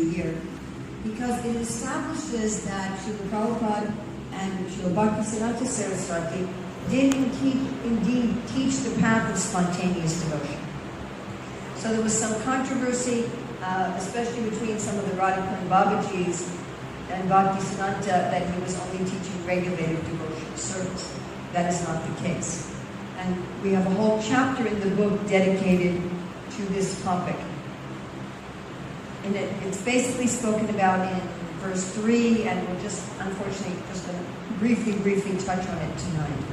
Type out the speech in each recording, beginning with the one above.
a year, because it establishes that Srila Prabhupada and Srila Bhaktisiddhanta Saraswati did indeed teach the path of spontaneous devotion. So there was some controversy, especially between some of the Radhakund Babajis and Bhaktisiddhanta, that he was only teaching regulated devotional service. That is not the case. And we have a whole chapter in the book dedicated to this topic. And it's basically spoken about in verse 3, and we're just, unfortunately, just going to briefly touch on it tonight.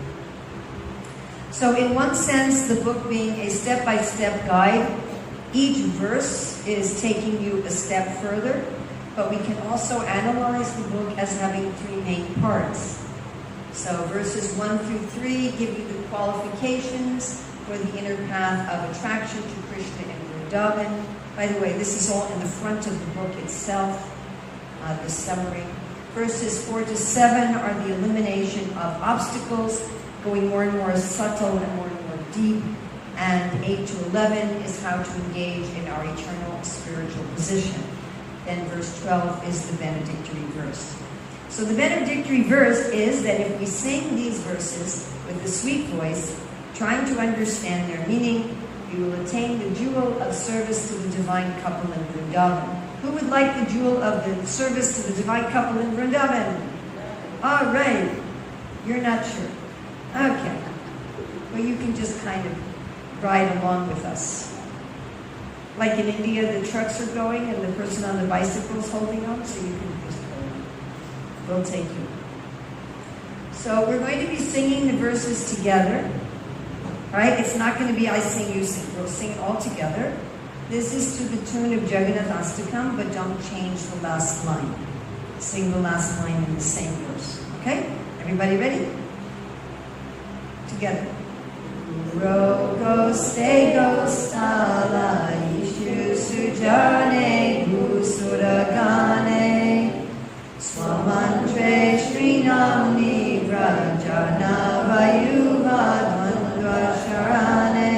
So in one sense, the book being a step-by-step guide, each verse is taking you a step further, but we can also analyze the book as having three main parts. So verses 1 through 3 give you the qualifications for the inner path of attraction to Krishna and Vrindavan. By the way, this is all in the front of the book itself, the summary. Verses 4 to 7 are the elimination of obstacles, going more and more subtle and more deep. And 8 to 11 is how to engage in our eternal spiritual position. Then verse 12 is the benedictory verse. So the benedictory verse is that if we sing these verses with a sweet voice, trying to understand their meaning, we will attain the jewel of service to the divine couple in Vrindavan. Who would like the jewel of the service to the divine couple in Vrindavan? All right. You're not sure. Okay. Well, you can just kind of ride along with us. Like in India, the trucks are going and the person on the bicycle is holding on, so you can just go on. We'll take you. So we're going to be singing the verses together. Right? It's not going to be I sing, you sing. We'll sing it all together. This is to the tune of Jagannathastakam, but don't change the last line. Sing the last line in the same verse. Okay? Everybody ready? Together. Roko stego stala ishu sujane gusuragane swamantre srinamni vrajana vayuva sharane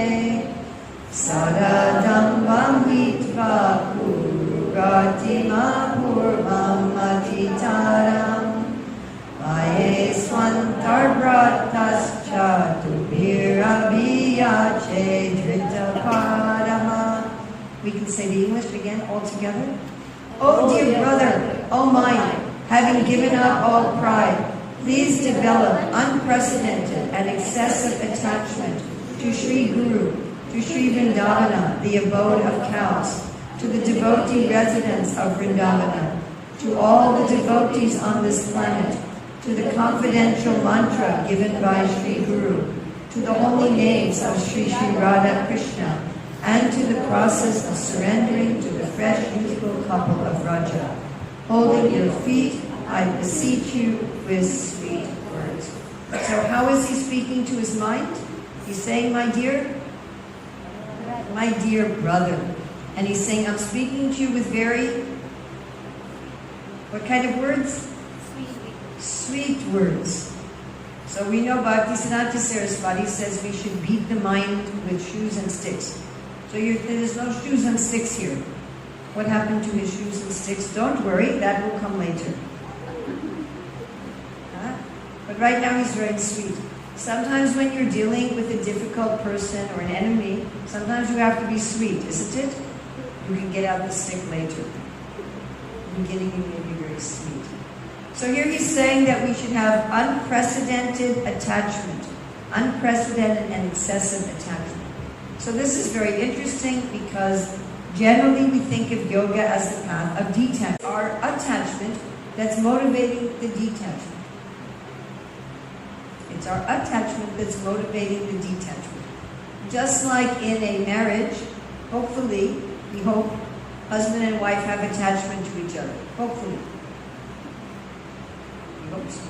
sadadam bambitva purugatima purvam atitaram vaye swantarbratascha tubirabiyache dritapadaha. We can say the English again all together. Oh dear brother, oh mine, having given up all pride, please develop unprecedented and excessive attachment to Sri Guru, to Sri Vrindavana, the abode of cows, to the devotee residents of Vrindavana, to all the devotees on this planet, to the confidential mantra given by Sri Guru, to the holy names of Sri Radha Krishna, and to the process of surrendering to the fresh, youthful couple of Raja. Holding your feet, I beseech you with sweet words. So how is he speaking to his mind? He's saying, my dear brother. And he's saying, I'm speaking to you with very, what kind of words? Sweet words. So we know Bhaktisiddhanta Saraswati says we should beat the mind with shoes and sticks. So there's no shoes and sticks here. What happened to his shoes and sticks? Don't worry, that will come later. But right now he's very sweet. Sometimes when you're dealing with a difficult person or an enemy, sometimes you have to be sweet, isn't it? You can get out the stick later. In the beginning you may be very sweet. So here he's saying that we should have unprecedented attachment. Unprecedented and excessive attachment. So this is very interesting because generally we think of yoga as the path of detachment. Our attachment that's motivating the detachment. It's our attachment that's motivating the detachment. Just like in a marriage, hopefully, we hope husband and wife have attachment to each other. Hopefully. We hope so.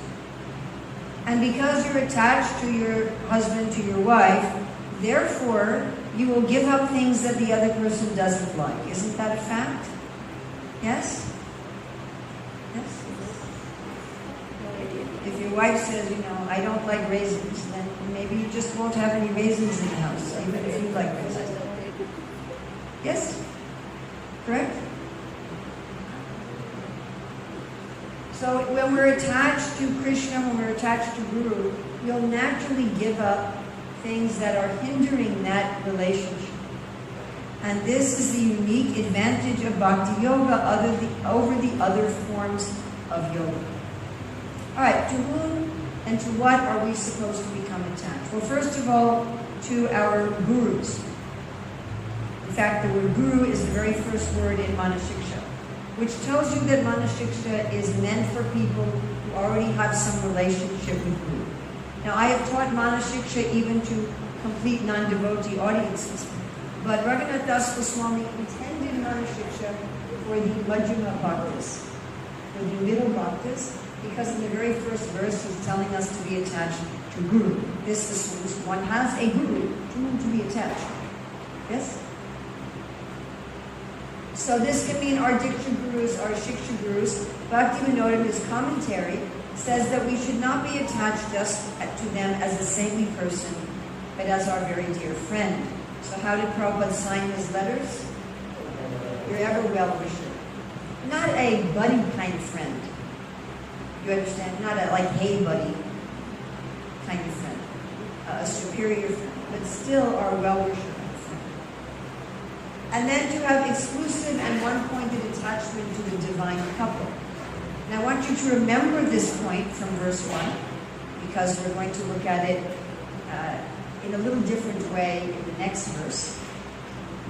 And because you're attached to your husband, to your wife, therefore, you will give up things that the other person doesn't like. Isn't that a fact? Yes? Yes? If your wife says, I don't like raisins, then maybe you just won't have any raisins in the house, even if you like raisins. Yes? Correct? So when we're attached to Krishna, when we're attached to Guru, we'll naturally give up things that are hindering that relationship. And this is the unique advantage of Bhakti Yoga over the other forms of yoga. All right, to whom and to what are we supposed to become attached? Well, first of all, to our gurus. In fact, the word guru is the very first word in Manah Siksa, which tells you that Manah Siksa is meant for people who already have some relationship with Guru. Now, I have taught Manah Siksa even to complete non-devotee audiences, but Ragunatha Goswami intended Manah Siksa for the Madhyama Bhaktas, for the middle Bhaktas, because in the very first verse he's telling us to be attached to Guru. This is one has a Guru to whom to be attached. Yes? So this can mean our Diksha Gurus, our Shiksha Gurus. Bhaktivinoda in his commentary says that we should not be attached just to them as a saintly person, but as our very dear friend. So how did Prabhupada sign his letters? Your ever well-wisher. Not a buddy kind of friend. You understand? Not a like, hey buddy kind of friend. A superior friend, but still our well-wisher kind of friend. And then to have exclusive and one-pointed attachment to the divine couple. And I want you to remember this point from verse 1, because we're going to look at it in a little different way in the next verse.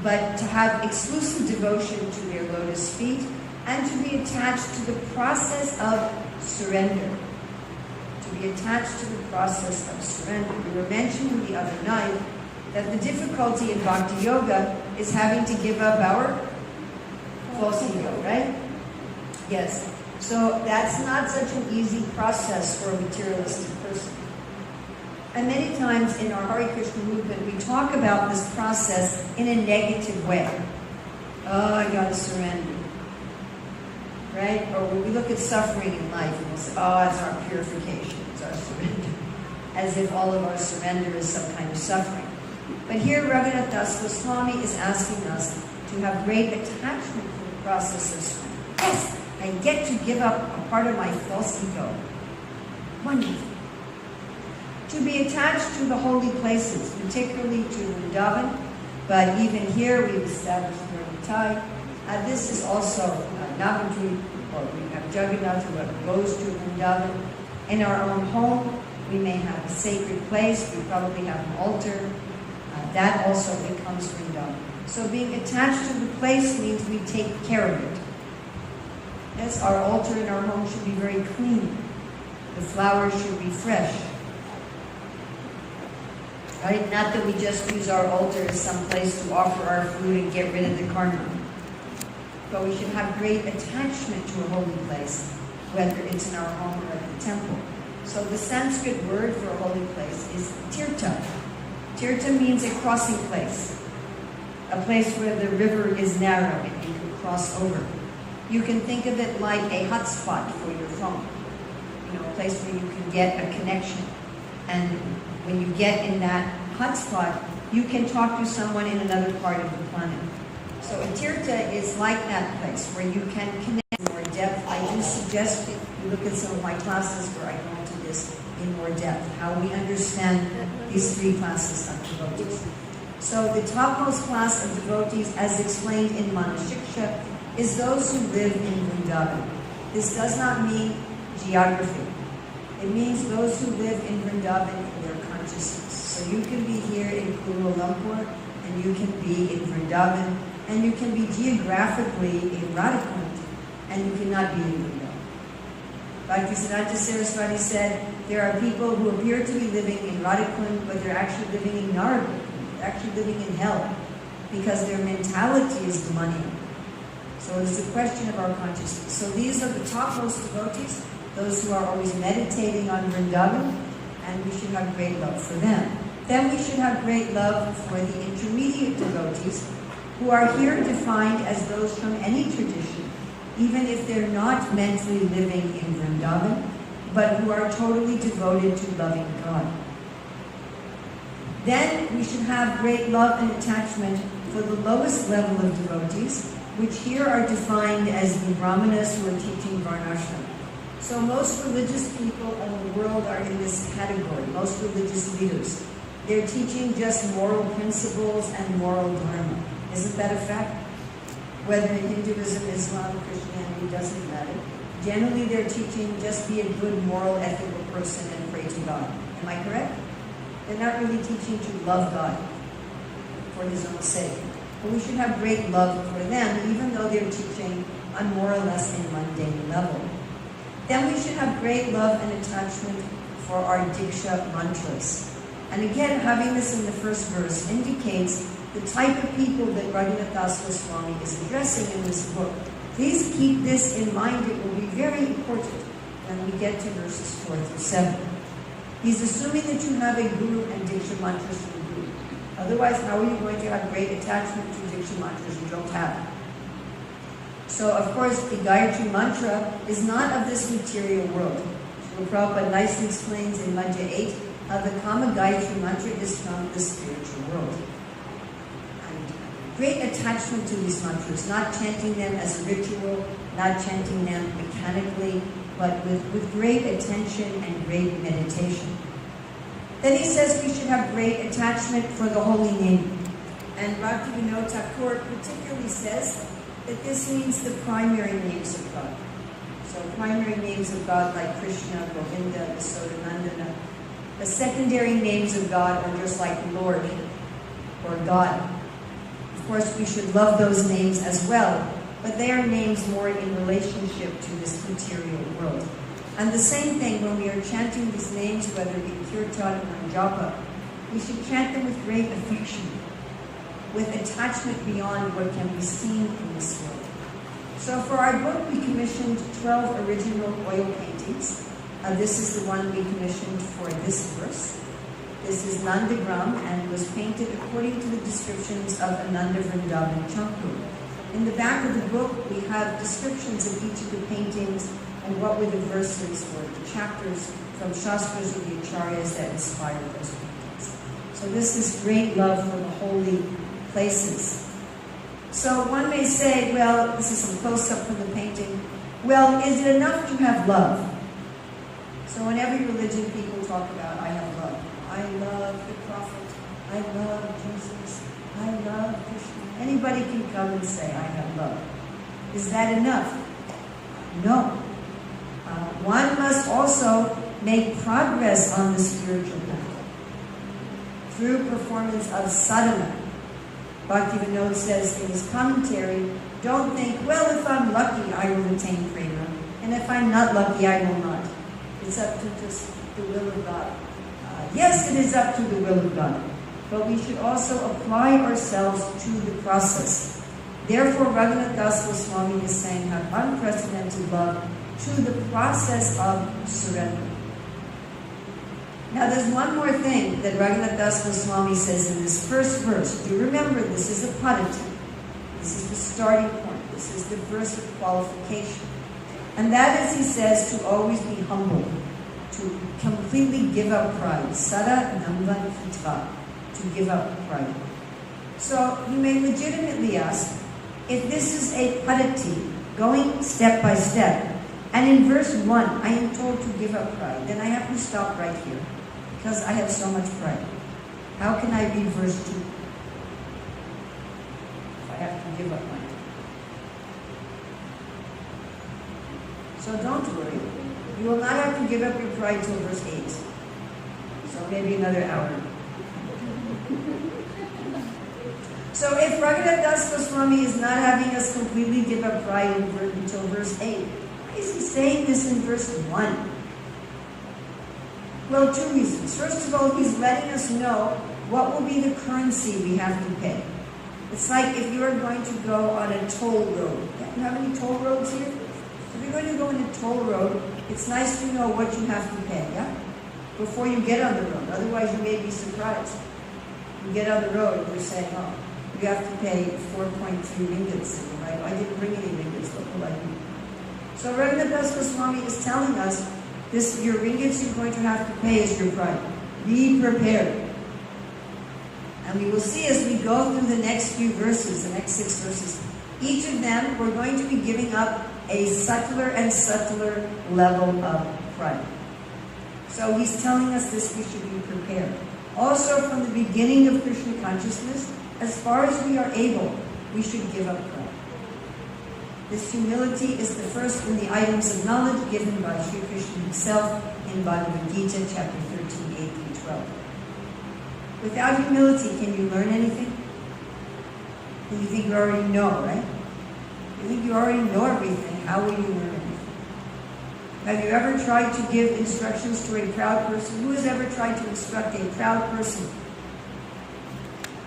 But to have exclusive devotion to their lotus feet and to be attached to the process of surrender. To be attached to the process of surrender. We were mentioning the other night that the difficulty in Bhakti Yoga is having to give up our false ego, right? Yes. So that's not such an easy process for a materialistic person. And many times in our Hare Krishna movement, we talk about this process in a negative way. Oh, I gotta surrender. Right? Or when we look at suffering in life, and we'll say, oh, it's our purification, it's our surrender. As if all of our surrender is some kind of suffering. But here Ragunatha Goswami is asking us to have great attachment to the process of surrender. Yes, I get to give up a part of my false ego. Wonderful. To be attached to the holy places, particularly to Vrindavan, but even here we've established Ragunatha. This is also Navadvip, or we have Jagannath who goes to Vrindavan. In our own home, we may have a sacred place, we probably have an altar. That also becomes Vrindavan. So being attached to the place means we take care of it. Yes, our altar in our home should be very clean. The flowers should be fresh. Right? Not that we just use our altar as some place to offer our food and get rid of the karma. But we should have great attachment to a holy place, whether it's in our home or at the temple. So the Sanskrit word for a holy place is tirtha. Tirtha means a crossing place, a place where the river is narrow and you can cross over. You can think of it like a hotspot for your phone, a place where you can get a connection. And when you get in that hotspot, you can talk to someone in another part of the planet. So a tirtha is like that place where you can connect in more depth. I do suggest that you look at some of my classes where I go into this in more depth, how we understand these three classes of devotees. So the topmost class of devotees, as explained in Manah Siksa, is those who live in Vrindavan. This does not mean geography. It means those who live in Vrindavan in their consciousness. So you can be here in Kuala Lumpur, and you can be in Vrindavan, and you can be geographically in Radhakund, and you cannot be in Vrindavan. Bhaktisiddhanta Saraswati said, there are people who appear to be living in Radhakund, but they're actually living in Naragund. They're actually living in hell, because their mentality is demoniac. So it's a question of our consciousness. So these are the topmost devotees, those who are always meditating on Vrindavan, and we should have great love for them. Then we should have great love for the intermediate devotees, who are here defined as those from any tradition, even if they're not mentally living in Vrindavan, but who are totally devoted to loving God. Then we should have great love and attachment for the lowest level of devotees, which here are defined as the Brahmanas who are teaching Varnashram. So most religious people in the world are in this category, most religious leaders. They're teaching just moral principles and moral dharma. Isn't that a fact? Whether in Hinduism, Islam, Christianity, doesn't matter. Generally, they're teaching just be a good, moral, ethical person and pray to God. Am I correct? They're not really teaching to love God for His own sake. But we should have great love for them, even though they're teaching on more or less a mundane level. Then we should have great love and attachment for our Diksha mantras. And again, having this in the first verse indicates the type of people that Ragunatha Goswami is addressing in this book. Please keep this in mind. It will be very important when we get to verses 4 through 7. He's assuming that you have a guru and Diksha mantras from the guru. Otherwise, how are you going to have great attachment to Diksha mantras you don't have? So, of course, the Gayatri mantra is not of this material world. Srila Prabhupada nicely explains in Madhya 8 how the Kama Gayatri mantra is from the spiritual world. And great attachment to these mantras, not chanting them as a ritual, not chanting them mechanically, but with great attention and great meditation. Then he says we should have great attachment for the holy name. And Bhaktivinoda Thakur particularly says that this means the primary names of God. So primary names of God like Krishna, Govinda, Yasodanandana. The secondary names of God are just like Lord or God. Of course, we should love those names as well, but they are names more in relationship to this material world. And the same thing when we are chanting these names, whether in kirtan or in japa, we should chant them with great affection, with attachment beyond what can be seen in this world. So for our book, we commissioned 12 original oil paintings. This is the one we commissioned for this verse. This is Nandagram and was painted according to the descriptions of Ananda Vrindavan Champu. In the back of the book, we have descriptions of each of the paintings and what were the verses or the chapters from Shastras of the Acharyas that inspired those paintings. So this is great love for the holy places. So one may say, well, this is some close-up from the painting. Well, is it enough to have love? So in every religion, people talk about, I have love. I love the prophet. I love Jesus. I love Krishna. Anybody can come and say, I have love. Is that enough? No. One must also make progress on the spiritual path through performance of sadhana. Bhaktivinoda says in his commentary, don't think, well, if I'm lucky, I will attain prema, and if I'm not lucky, I will not. It's up to just the will of God. Yes, it is up to the will of God, but we should also apply ourselves to the process. Therefore, Ragunatha Goswami is saying, have unprecedented love to the process of surrender. Now, there's one more thing that Ragunatha Goswami says in this first verse. Do remember, this is a padati. This is the starting point. This is the verse of qualification. And that is, he says, to always be humble, to completely give up pride. Sada namvan hitva, to give up pride. So you may legitimately ask, if this is a padati, going step by step, and in verse 1 I am told to give up pride, then I have to stop right here, because I have so much pride. How can I read verse 2 if I have to give up mine? So don't worry. You will not have to give up your pride till verse 8. So maybe another hour. So if Ragunatha Goswami is not having us completely give up pride until verse 8, why is he saying this in verse 1? Well, two reasons. First of all, he's letting us know what will be the currency we have to pay. It's like if you are going to go on a toll road. You have any toll roads here? If you're going to go on a toll road, it's nice to know what you have to pay, yeah? Before you get on the road. Otherwise, you may be surprised. You get on the road, they're saying, oh, you have to pay 4.3 ringgits. Right? I didn't bring any ringgits, what will I do? So Ragunatha Goswami is telling us, your ringgits you're going to have to pay is your pride. Be prepared. And we will see as we go through the next few verses, the next 6 verses, each of them we're going to be giving up a subtler and subtler level of pride. So he's telling us this, we should be prepared. Also, from the beginning of Krishna consciousness, as far as we are able, we should give up pride. This humility is the first in the items of knowledge given by Sri Krishna himself in Bhagavad Gita, chapter 13, 8 through 12. Without humility, can you learn anything? You think you already know, right? You think you already know everything. How will you learn everything? Have you ever tried to give instructions to a proud person? Who has ever tried to instruct a proud person?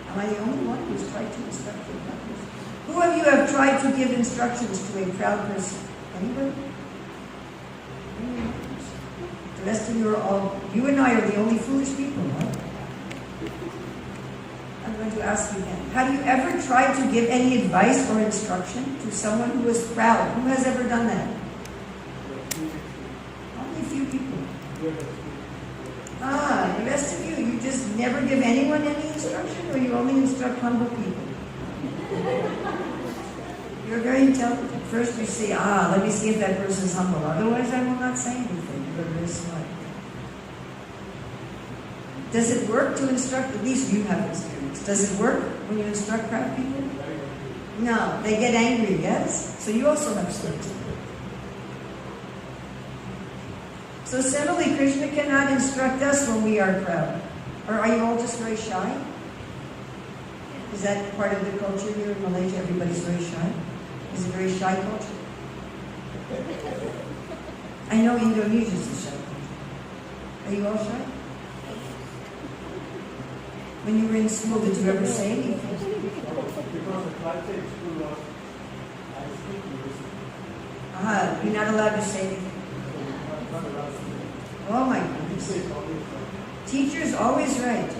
Am I the only one who's tried to instruct a proud person? Who of you have tried to give instructions to a proud person? Anybody? The rest of you are all, you and I are the only foolish people, right? I'm going to ask you again. Have you ever tried to give any advice or instruction to someone who is proud? Who has ever done that? Only a few people. The rest of you just never give anyone any instruction, or you only instruct humble people? You're very intelligent. First you say, let me see if that person is humble. Otherwise I will not say anything. You're very smart. Does it work to instruct? At least you have experience. Does it work when you instruct proud people? No, they get angry, yes? So you also have strength. So similarly, Krishna cannot instruct us when we are proud. Or are you all just very shy? Is that part of the culture here in Malaysia? Everybody's very shy? Is it a very shy culture? I know Indonesia is a shy culture. Are you all shy? When you were in school, did you ever say anything? Because the class in school was, I speak English. You're not allowed to say anything. Oh my goodness. Teacher's always right.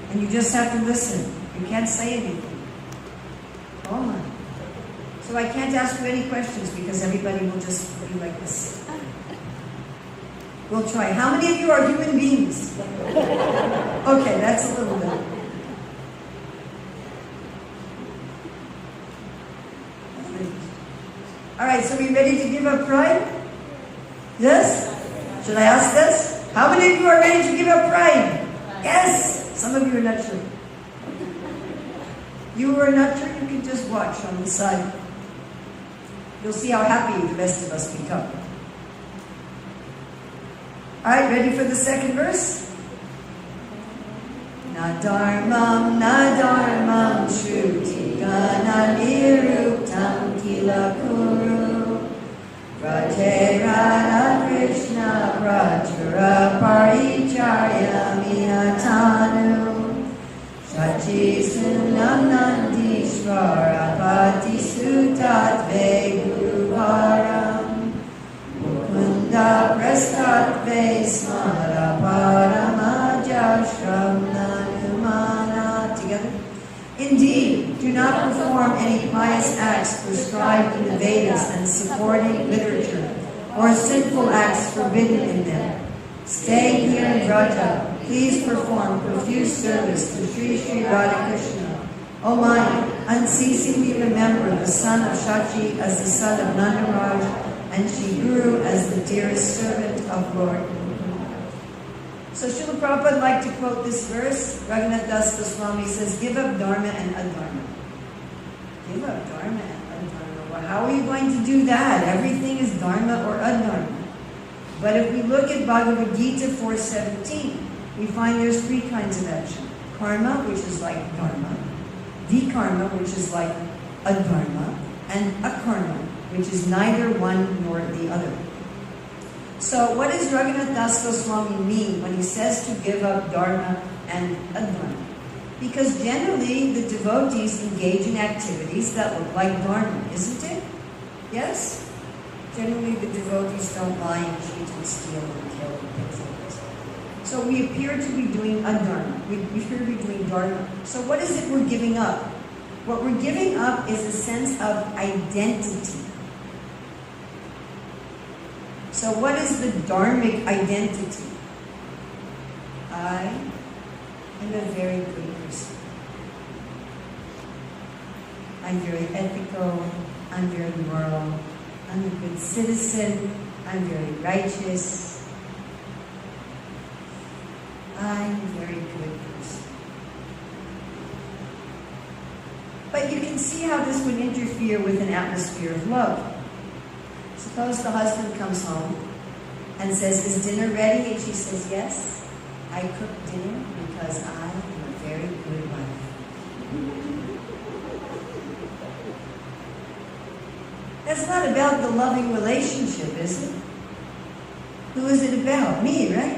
And you just have to listen. You can't say anything. Oh my. So I can't ask you any questions because everybody will just be like this. We'll try. How many of you are human beings? Okay, that's a little bit. All right, so we ready to give up pride? Yes? Should I ask this? How many of you are ready to give up pride? Yes? Some of you are not sure. You are not sure? You can just watch on the side. You'll see how happy the rest of us become. All right, ready for the second verse? Na dharmam, shruti gana niruptam kila kuru Rate Radha Krishna Prachura Paricharya Minatanu Shachi Sunanandishvara Pati Sutatve Guru Varam Mukunda Prastatve Smara Paramajashram Nanumana. Together. Indeed, do not perform any pious acts prescribed in the Vedas and supporting literature, or sinful acts forbidden in them. Stay here in Vrata. Please perform profuse service to Sri Sri Radhakrishna. O mind, unceasingly remember the son of Shachi as the son of Nandaraj, and Shri Guru as the dearest servant of Lord. So Srila Prabhupada would like to quote this verse. Ragunatha Goswami says, give up dharma and adharma. Give up dharma and adharma. Well, how are you going to do that? Everything is dharma or adharma. But if we look at Bhagavad Gita 4:17, we find there's three kinds of action. Karma, which is like dharma. Vikarma, which is like adharma. And akarma, which is neither one nor the other. So what does Ragunatha Goswami mean when he says to give up dharma and adharma? Because generally the devotees engage in activities that look like dharma, isn't it? Yes? Generally the devotees don't lie and cheat and steal and kill and things like this. So we appear to be doing adharma. We appear to be doing dharma. So what is it we're giving up? What we're giving up is a sense of identity. So what is the dharmic identity? I am a very good person. I'm very ethical, I'm very moral, I'm a good citizen, I'm very righteous, I'm a very good person. But you can see how this would interfere with an atmosphere of love. Suppose the husband comes home and says, is dinner ready? And she says, yes, I cooked dinner because I am a very good wife. That's not about the loving relationship, is it? Who is it about? Me, right?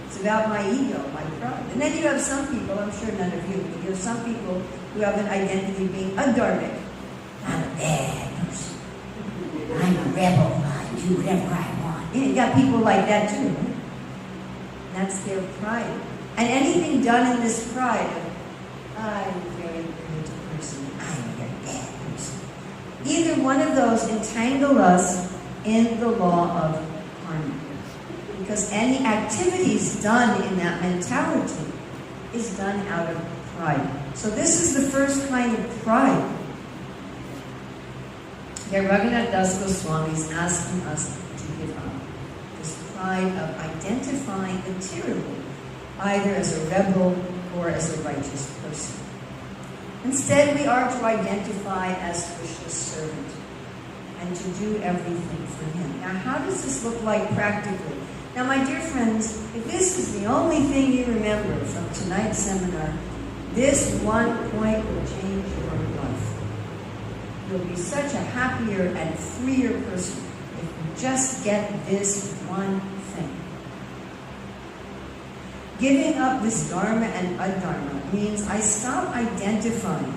It's about my ego, my pride. And then you have some people, I'm sure none of you, but you have some people who have an identity of being a dharmic. I'm a bad person. I'm a rebel. I do whatever I want. You got people like that too, right? That's their pride. And anything done in this pride of, I'm a very good person, I'm a very bad person. Either one of those entangle us in the law of karma. Because any activities done in that mentality is done out of pride. So this is the first kind of pride. Here Ragunatha Goswami is asking us to give up this pride of identifying materially, either as a rebel or as a righteous person. Instead, we are to identify as Krishna's servant and to do everything for him. Now, how does this look like practically? Now, my dear friends, if this is the only thing you remember from tonight's seminar, this one point will change your life. You'll be such a happier and freer person if you just get this one thing. Giving up this dharma and adharma means I stop identifying.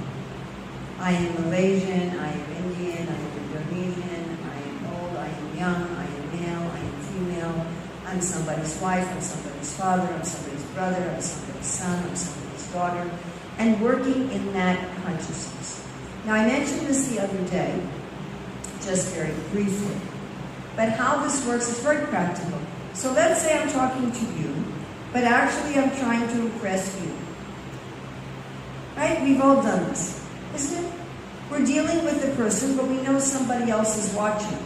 I am Malaysian, I am Indian, I am Indonesian, I am old, I am young, I am male, I am female, I'm somebody's wife, I'm somebody's father, I'm somebody's brother, I'm somebody's son, I'm somebody's daughter, and working in that consciousness. Now, I mentioned this the other day, just very briefly, but how this works is very practical. So let's say I'm talking to you, but actually I'm trying to impress you. Right? We've all done this, isn't it? We're dealing with a person, but we know somebody else is watching.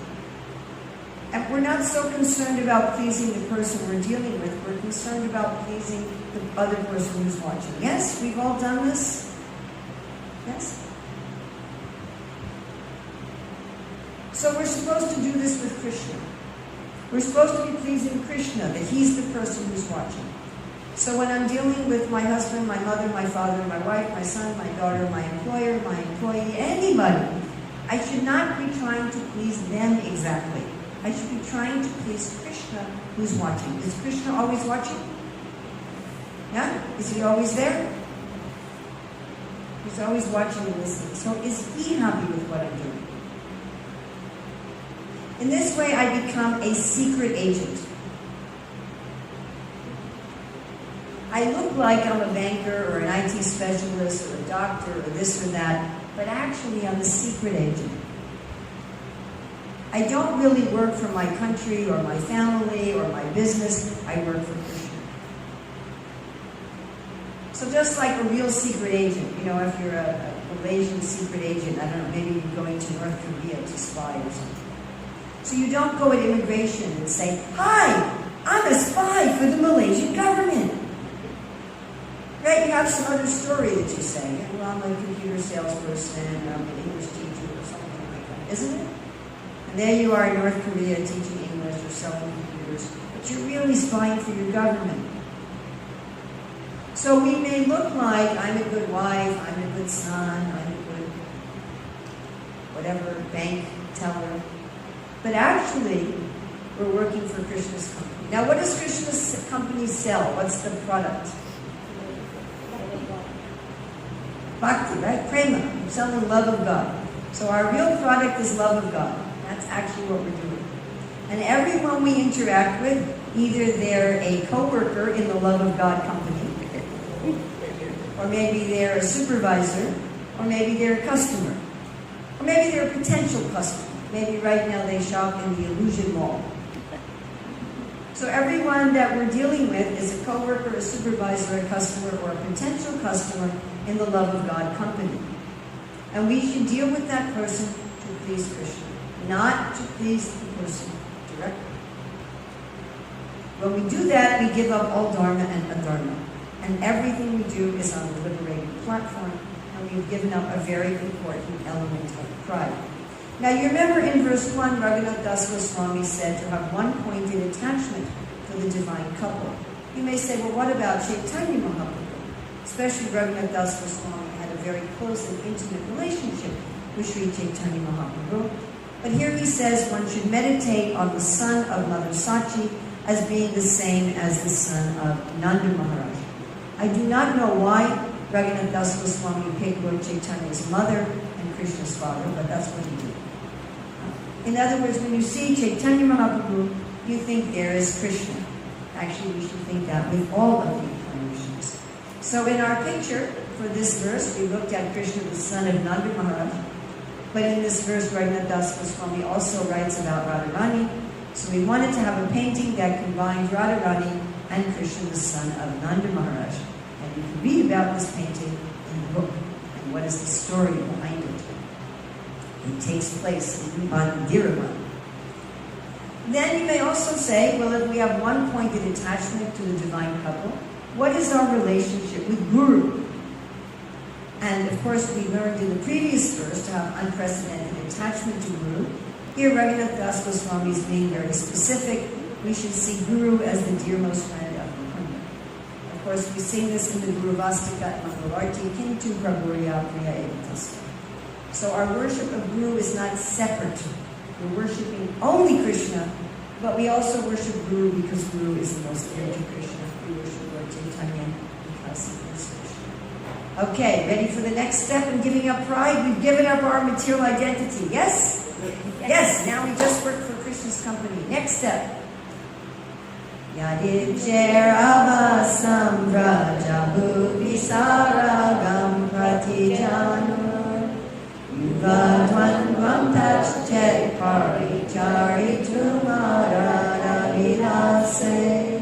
And we're not so concerned about pleasing the person we're dealing with, we're concerned about pleasing the other person who's watching. Yes? We've all done this? Yes? So we're supposed to do this with Krishna. We're supposed to be pleasing Krishna, that he's the person who's watching. So when I'm dealing with my husband, my mother, my father, my wife, my son, my daughter, my employer, my employee, anybody, I should not be trying to please them exactly. I should be trying to please Krishna who's watching. Is Krishna always watching? Yeah? Is he always there? He's always watching and listening. So is he happy with what I'm doing? In this way, I become a secret agent. I look like I'm a banker or an IT specialist or a doctor or this or that, but actually I'm a secret agent. I don't really work for my country or my family or my business. I work for Krishna. So just like a real secret agent, you know, if you're a Malaysian secret agent, I don't know, maybe you're going to North Korea to spy or something. So you don't go at immigration and say, hi, I'm a spy for the Malaysian government. Right? You have some other story that you say. Well, I'm a computer salesperson, I'm an English teacher or something like that, isn't it? And there you are in North Korea teaching English or selling computers, but you're really spying for your government. So we may look like I'm a good wife, I'm a good son, I'm a good whatever bank teller, but actually we're working for Krishna's company. Now what does Krishna's company sell? What's the product? Bhakti, right? Prema. We're selling love of God. So our real product is love of God. That's actually what we're doing. And everyone we interact with, either they're a co-worker in the love of God company, or maybe they're a supervisor, or maybe they're a customer, or maybe they're a potential customer. Maybe right now they shop in the Illusion Mall. So everyone that we're dealing with is a co-worker, a supervisor, a customer, or a potential customer in the love of God company. And we should deal with that person to please Krishna, not to please the person directly. When we do that, we give up all dharma and adharma. And everything we do is on the liberated platform, and we've given up a very important element of pride. Now you remember in verse 1, Ragunatha Goswami said to have one pointed attachment for the divine couple. You may say, well, what about Chaitanya Mahaprabhu? Especially Ragunatha Goswami had a very close and intimate relationship with Sri Chaitanya Mahaprabhu. But here he says one should meditate on the son of Mother Sachi as being the same as the son of Nanda Maharaj. I do not know why Ragunatha Goswami picked Lord Chaitanya's mother and Krishna's father, but that's what he did. In other words, when you see Chaitanya Mahaprabhu, you think there is Krishna. Actually, we should think that with all of the incarnations. So in our picture, for this verse, we looked at Krishna, the son of Nanda Maharaj. But in this verse, Ragunatha Goswami also writes about Radharani. So we wanted to have a painting that combined Radharani and Krishna, the son of Nanda Maharaj. And you can read about this painting in the book. And what is the story behind it? It takes place in Mandiravan. Then you may also say, well, if we have one pointed attachment to the divine couple, what is our relationship with Guru? And of course, we learned in the previous verse to have unprecedented attachment to Guru. Here, Ragunatha Goswami is being very specific. We should see Guru as the dearmost friend of Mukunda. Of course, we sing this in the Guru Vastika at Mangalarti, Kintu Prabhurya Priya Evatasya. So our worship of Guru is not separate. We're worshiping only Krishna, but we also worship Guru because Guru is the most dear to Krishna. We worship Lord Chaitanya because he is Krishna. Okay, ready for the next step in giving up pride? We've given up our material identity. Yes? Yes, now we just work for Krishna's company. Next step. Yadivjer avasam vrajabu visaragam pratijanu Yuvadvanvam tachchet parichari tumarana vilase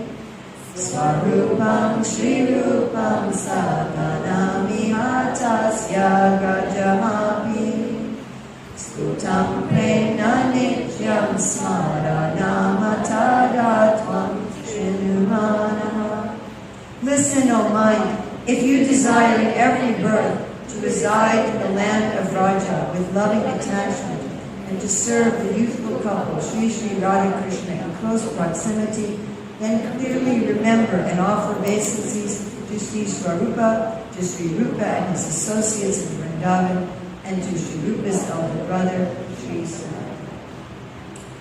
Swarupam Srirupam Satanami Hatasya Gajamapi Skutam Prena Nityam Smaranam Tadattvam Shinumana. Listen, O mind, if you desire in every birth to reside in the land of Raja with loving attachment and to serve the youthful couple Sri Sri Radha Krishna in close proximity, then clearly remember and offer obeisances to Sri Swarupa, to Sri Rupa and his associates in Vrindavan, and to Sri Rupa's elder brother, Sri Srila.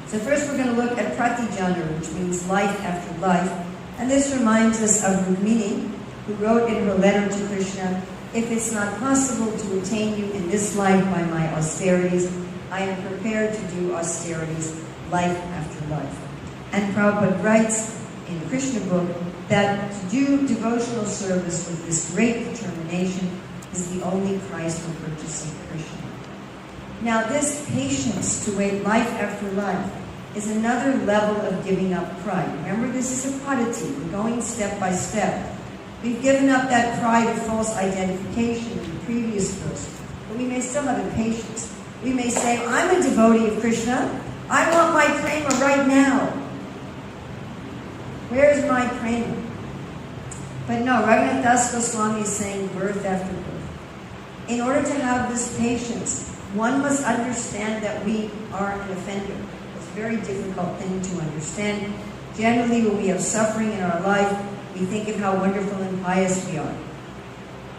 So first we're going to look at Pratijana, which means life after life. And this reminds us of Rukmini, who wrote in her letter to Krishna, if it's not possible to attain you in this life by my austerities, I am prepared to do austerities life after life. And Prabhupada writes in the Krishna book that to do devotional service with this great determination is the only price for purchasing Krishna. Now this patience to wait life after life is another level of giving up pride. Remember, this is a pradati. We're going step by step. We've given up that pride of false identification in the previous verse, but we may still have impatience. We may say, I'm a devotee of Krishna. I want my prema right now. Where's my prema? But no, Ragunatha Goswami is saying birth after birth. In order to have this patience, one must understand that we are an offender. It's a very difficult thing to understand. Generally, when we have suffering in our life, we think of how wonderful and pious we are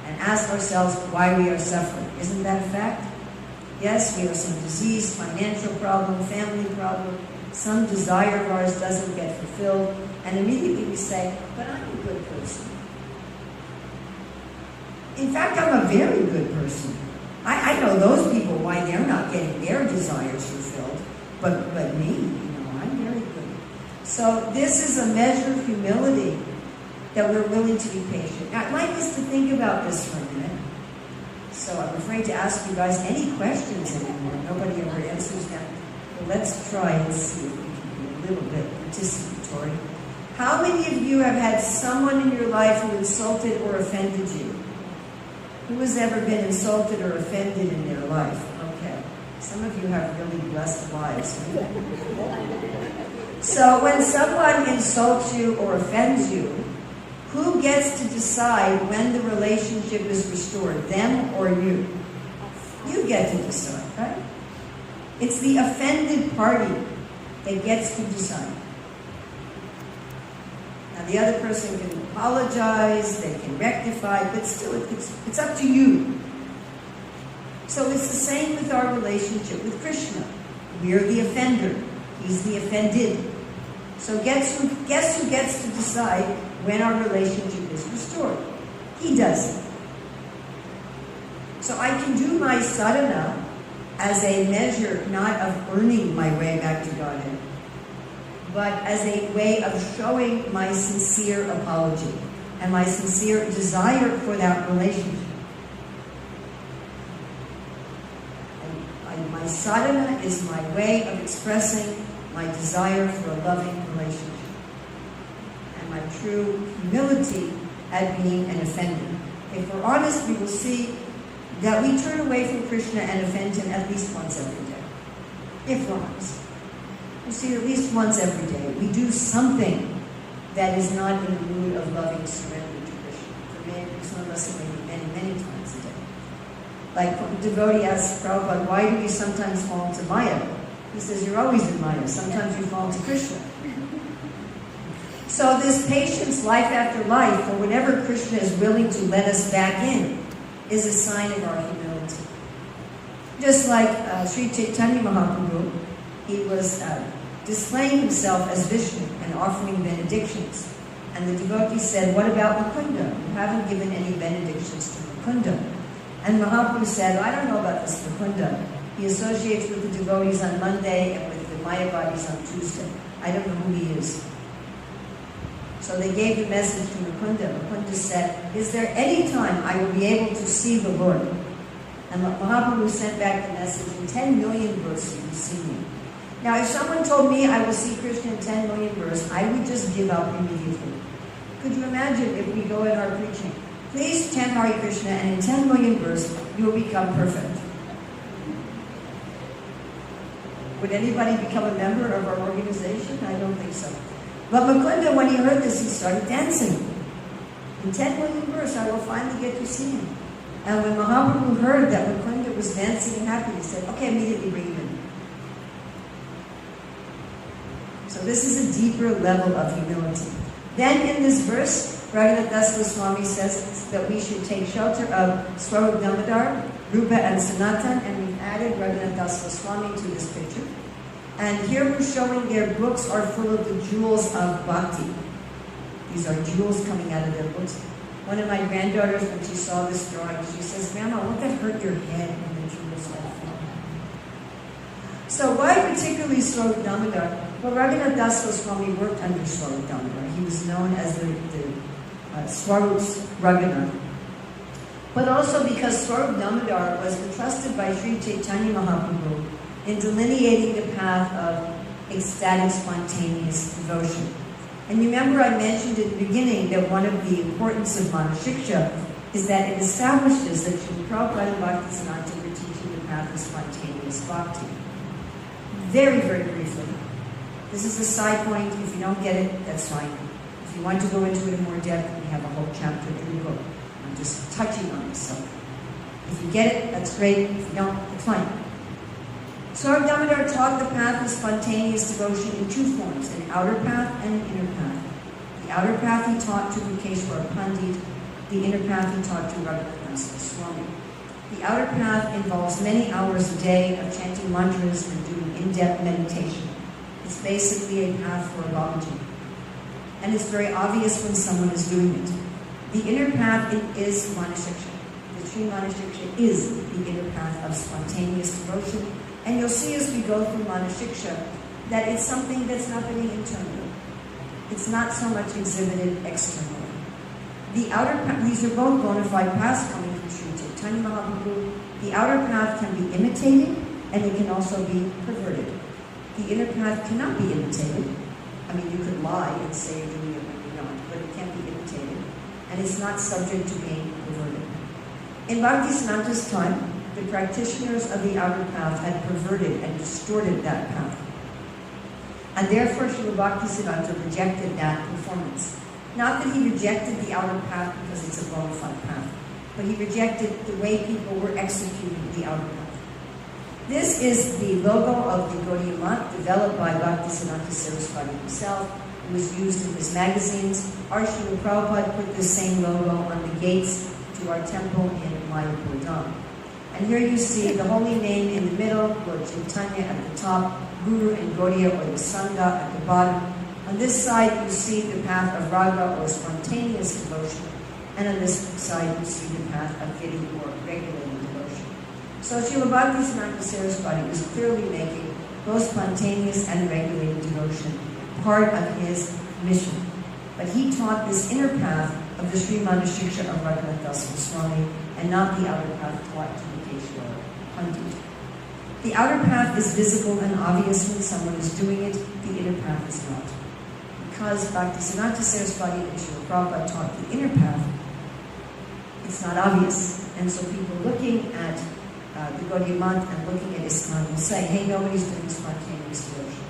and ask ourselves why we are suffering. Isn't that a fact? Yes, we have some disease, financial problem, family problem, some desire of ours doesn't get fulfilled, and immediately we say, but I'm a good person. In fact, I'm a very good person. I know those people, why they're not getting their desires fulfilled, but me, I'm very good. So this is a measure of humility that we're willing to be patient. Now, I'd like us to think about this for a minute. So I'm afraid to ask you guys any questions anymore. Nobody ever answers them. But let's try and see if we can be a little bit participatory. How many of you have had someone in your life who insulted or offended you? Who has ever been insulted or offended in their life. Okay. Some of you have really blessed lives. So when someone insults you or offends you, who gets to decide when the relationship is restored, them or you? You get to decide, right? It's the offended party that gets to decide. Now the other person can apologize, they can rectify, but still it's up to you. So it's the same with our relationship with Krishna. We're the offender. He's the offended. So guess who gets to decide when our relationship is restored? He does it. So I can do my sadhana as a measure not of earning my way back to Godhead, but as a way of showing my sincere apology and my sincere desire for that relationship. And my sadhana is my way of expressing my desire for a loving relationship and my true humility at being an offender. If we're honest, we will see that we turn away from Krishna and offend him at least once every day. If we're honest. You see, at least once every day, we do something that is not in the mood of loving surrender to Krishna. For some of us, it may be many, many times a day. Like a devotee asks Prabhupada, why do you sometimes fall into Maya? He says, you're always in Maya. Sometimes you fall into Krishna. So this patience, life after life, or whenever Krishna is willing to let us back in, is a sign of our humility. Just like Sri Chaitanya Mahaprabhu, he was displaying himself as Vishnu and offering benedictions. And the devotee said, what about Mukunda? You haven't given any benedictions to Mukunda. And Mahaprabhu said, I don't know about this Mukunda. He associates with the devotees on Monday and with the Mayavadis on Tuesday. I don't know who he is. So they gave the message to Mukunda. Mukunda said, is there any time I will be able to see the Lord? And Mahaprabhu sent back the message, in 10 million verse you will see me. Now if someone told me I will see Krishna in 10 million verse, I would just give up immediately. Could you imagine if we go in our preaching, please chant Hare Krishna and in 10 million verse you will become perfect. Would anybody become a member of our organization? I don't think so. But Mukunda, when he heard this, he started dancing. In 10 million verse, I will finally get to see him. And when Mahaprabhu heard that Mukunda was dancing and happy, he said, okay, immediately bring him in. So this is a deeper level of humility. Then in this verse, Ragunatha Goswami says that we should take shelter of Swarup Damodar, Rupa and Sanatan, and we've added Ragunatha Goswami to this picture. And here we're showing their books are full of the jewels of bhakti. These are jewels coming out of their books. One of my granddaughters, when she saw this drawing, she says, Grandma, won't that hurt your head when the jewels all fall? So why particularly Swarup Damodar? Well, Ragunatha Goswami worked under Swarup Damodar. He was known as the Swarup's Ragunatha. But also because Swarup Damodar was entrusted by Sri Chaitanya Mahaprabhu in delineating the path of ecstatic, spontaneous devotion. And remember I mentioned at the beginning that one of the importance of Manah Siksa is that it establishes that Srila Prabhupada and Bhaktisiddhanta were teaching the path of spontaneous bhakti. Very, very briefly. This is a side point. If you don't get it, that's fine. If you want to go into it in more depth, we have a whole chapter in the book. I'm just touching on this. So if you get it, that's great. If you don't, it's fine. Swarup Damodar taught the path of spontaneous devotion in two forms, an outer path and an inner path. The outer path he taught to Rukeshwar Pandit, the inner path he taught to Ragunatha Goswami. The outer path involves many hours a day of chanting mantras and doing in-depth meditation. It's basically a path for Babaji. And it's very obvious when someone is doing it. The inner path is Manah Siksa. The true Manah Siksa is the inner path of spontaneous devotion. And you'll see as we go through Manah Siksa that it's something that's happening internally. It's not so much exhibited externally. The outer path, these are both bona fide paths coming from Sri Chaitanya Mahaprabhu. The outer path can be imitated and it can also be perverted. The inner path cannot be imitated. I mean, you could lie and say you're doing it when you're not, but it can't be imitated. And it's not subject to being perverted. In Bhaktisiddhanta's time, the practitioners of the outer path had perverted and distorted that path. And therefore Srila Bhaktisiddhanta rejected that performance. Not that he rejected the outer path because it's a bona fide path, but he rejected the way people were executing the outer path. This is the logo of the Gaudiya Math, developed by Bhaktisiddhanta Saraswati himself. It was used in his magazines. Our Srila Prabhupada put this same logo on the gates to our temple in Mayapur Dham. And here you see the holy name in the middle, Lord Chaitanya at the top, Guru and Gaudiya or the Sangha at the bottom. On this side you see the path of raga or spontaneous devotion, and on this side you see the path of vidhi or regulated devotion. So Srila Bhaktisiddhanta Saraswati was clearly making both spontaneous and regulated devotion part of his mission. But he taught this inner path of the Sri Manah Siksa of Ragunatha Goswami, and not the outer path taught to the Keshwara Pandit. The outer path is visible and obvious when someone is doing it, the inner path is not. Because Bhaktisiddhanta Saraswati and Srila Prabhupada taught the inner path, it's not obvious. And so people looking at the Gaudiya Math and looking at ISKCON will say, hey, nobody's doing spontaneous devotion.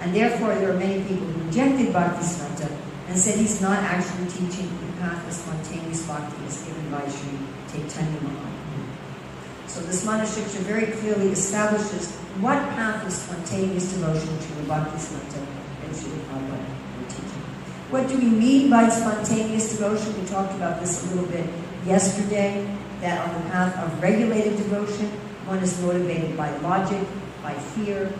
And therefore, there are many people who rejected Bhaktisiddhanta and said he's not actually teaching the path of spontaneous bhakti as given by Sri Chaitanya Mahaprabhu. So this Manah Siksa very clearly establishes what path of spontaneous devotion Srila Bhaktisiddhanta and Srila Prabhupada were teaching. What do we mean by spontaneous devotion? We talked about this a little bit yesterday, that on the path of regulated devotion, one is motivated by logic, by fear,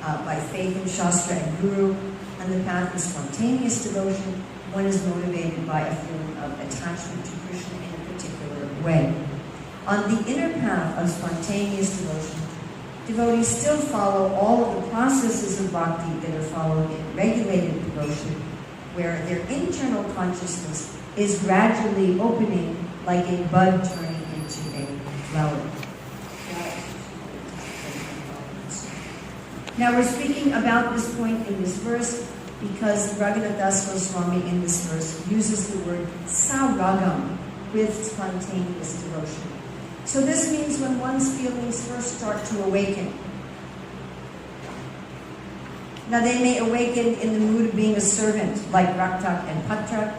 by faith in Shastra and Guru. On the path of spontaneous devotion, one is motivated by a feeling of attachment to Krishna in a particular way. On the inner path of spontaneous devotion, devotees still follow all of the processes of bhakti that are followed in regulated devotion, where their internal consciousness is gradually opening like a bud turning into a flower. Now we're speaking about this point in this verse because Ragunatha Goswami in this verse uses the word sauragam with spontaneous devotion. So this means when one's feelings first start to awaken. Now they may awaken in the mood of being a servant like Raktak and Patrak,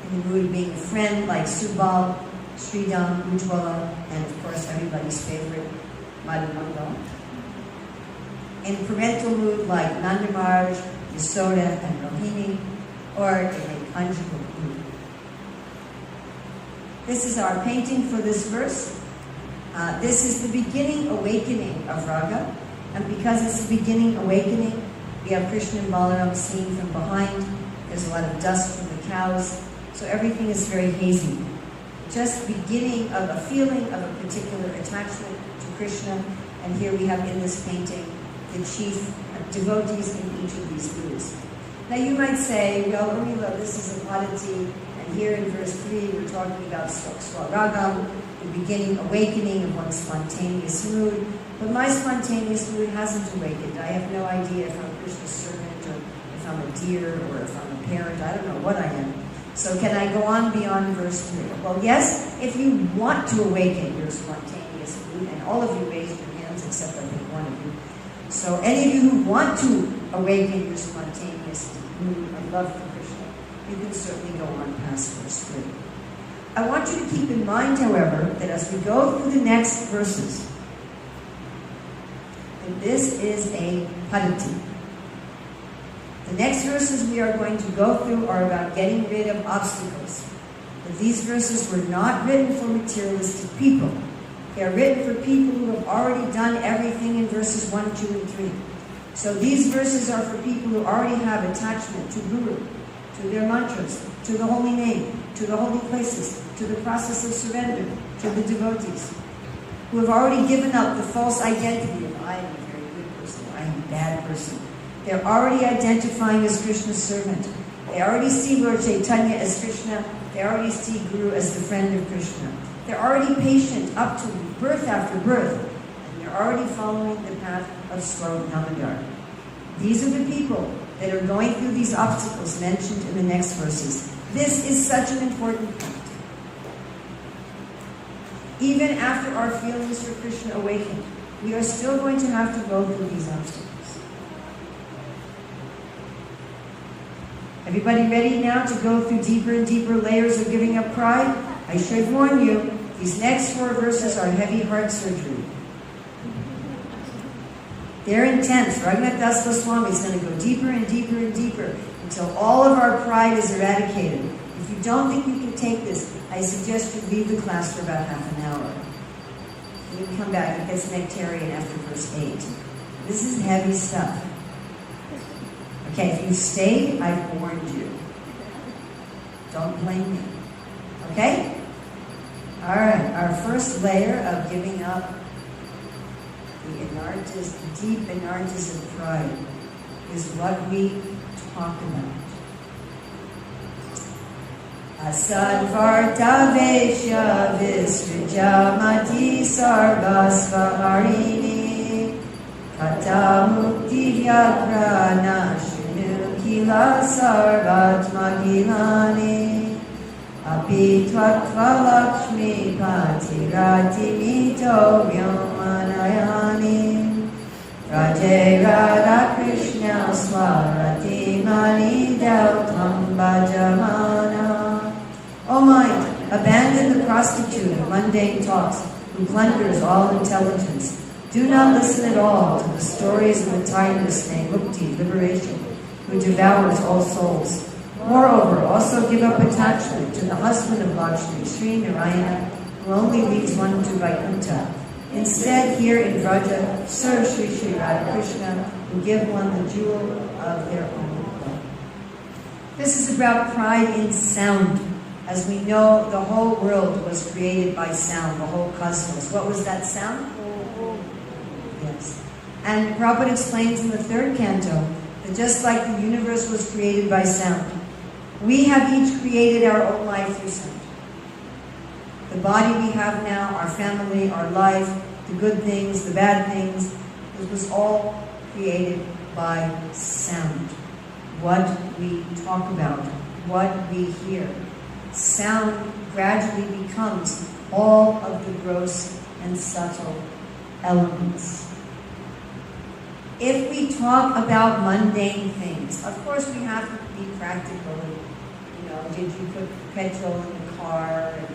in the mood of being a friend like Subal, Sridham, Ujjwala, and of course everybody's favorite, Madhumangala. In parental mood like Nandamaraj, Yasoda, and Rohini, or in a conjugal mood. This is our painting for this verse. This is the beginning awakening of Raga, and because it's the beginning awakening, we have Krishna and Balaram seen from behind. There's a lot of dust from the cows, so everything is very hazy. Just beginning of a feeling of a particular attachment to Krishna, and here we have in this painting the chief devotees in each of these moods. Now you might say, well, Urmila, this is a Padati, and here in verse 3 we're talking about Swaragam, the beginning awakening of one's spontaneous mood. But my spontaneous mood hasn't awakened. I have no idea if I'm Krishna's servant, or if I'm a deer, or if I'm a parent. I don't know what I am. So can I go on beyond verse 3? Well, yes, if you want to awaken your spontaneous mood, and all of you raised your hands except I think one of you. So any of you who want to awaken your spontaneous mood of love for Krishna, you can certainly go on past verse 3. I want you to keep in mind, however, that as we go through the next verses, that this is a padati. The next verses we are going to go through are about getting rid of obstacles. But these verses were not written for materialistic people. They are written for people who have already done everything in verses 1, 2, and 3. So these verses are for people who already have attachment to Guru, to their mantras, to the holy name, to the holy places, to the process of surrender, to the devotees, who have already given up the false identity of I am a very good person, I am a bad person. They're already identifying as Krishna's servant. They already see Lord Chaitanya as Krishna. They already see Guru as the friend of Krishna. They're already patient up to birth after birth, and they're already following the path of slow Damodar. These are the people that are going through these obstacles mentioned in the next verses. This is such an important point. Even after our feelings for Krishna awaken, we are still going to have to go through these obstacles. Everybody ready now to go through deeper and deeper layers of giving up pride? I should warn you, these next 4 verses are heavy heart surgery. They're intense. Ragunatha Goswami is going to go deeper and deeper and deeper until all of our pride is eradicated. If you don't think you can take this, I suggest you leave the class for about half an hour. You can come back. It gets nectarian after verse 8. This is heavy stuff. Okay, if you stayed, I've warned you. Don't blame me. Okay? All right, our first layer of giving up the anartas, deep anartas of pride, is what we talk about. Asadvartavesha visrijamati sarvasvaharini katamukti vyakrana shinu kila sarvatmagilani api tvattva lakshmi patirati mito vyomanayani Raje Radha Krishna Swarati Mani Dautam Bhajamana. O mind, abandon the prostitute of mundane talks who plunders all intelligence. Do not listen at all to the stories of the timeless named Mukti, liberation, who devours all souls. Moreover, also give up attachment to the husband of Lakshmi, Sri Narayana, who only leads one to Vaikuntha. Instead, here in Vraja, serve Sri Sri Radha Krishna, who give one the jewel of their own love. This is about pride in sound. As we know, the whole world was created by sound, the whole cosmos. What was that sound? Yes. And Prabhupada explains in the 3rd canto that just like the universe was created by sound, we have each created our own life through sound. The body we have now, our family, our life, the good things, the bad things, it was all created by sound. What we talk about, what we hear. Sound gradually becomes all of the gross and subtle elements. If we talk about mundane things, of course we have to be practical. You know, did you put petrol in the car? And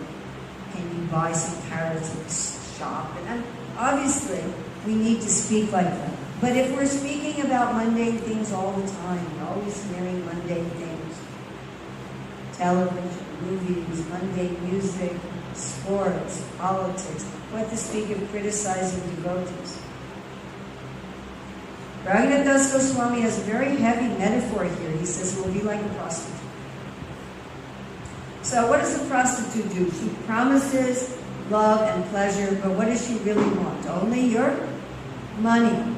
can you buy some carrots at the shop? And obviously, we need to speak like that. But if we're speaking about mundane things all the time, we're always hearing mundane things, television, movies, mundane music, sports, politics, what to speak of criticizing devotees. Ragunatha Goswami has a very heavy metaphor here. He says it will be like a prostitute. So what does a prostitute do? She promises love and pleasure, but what does she really want? Only your money.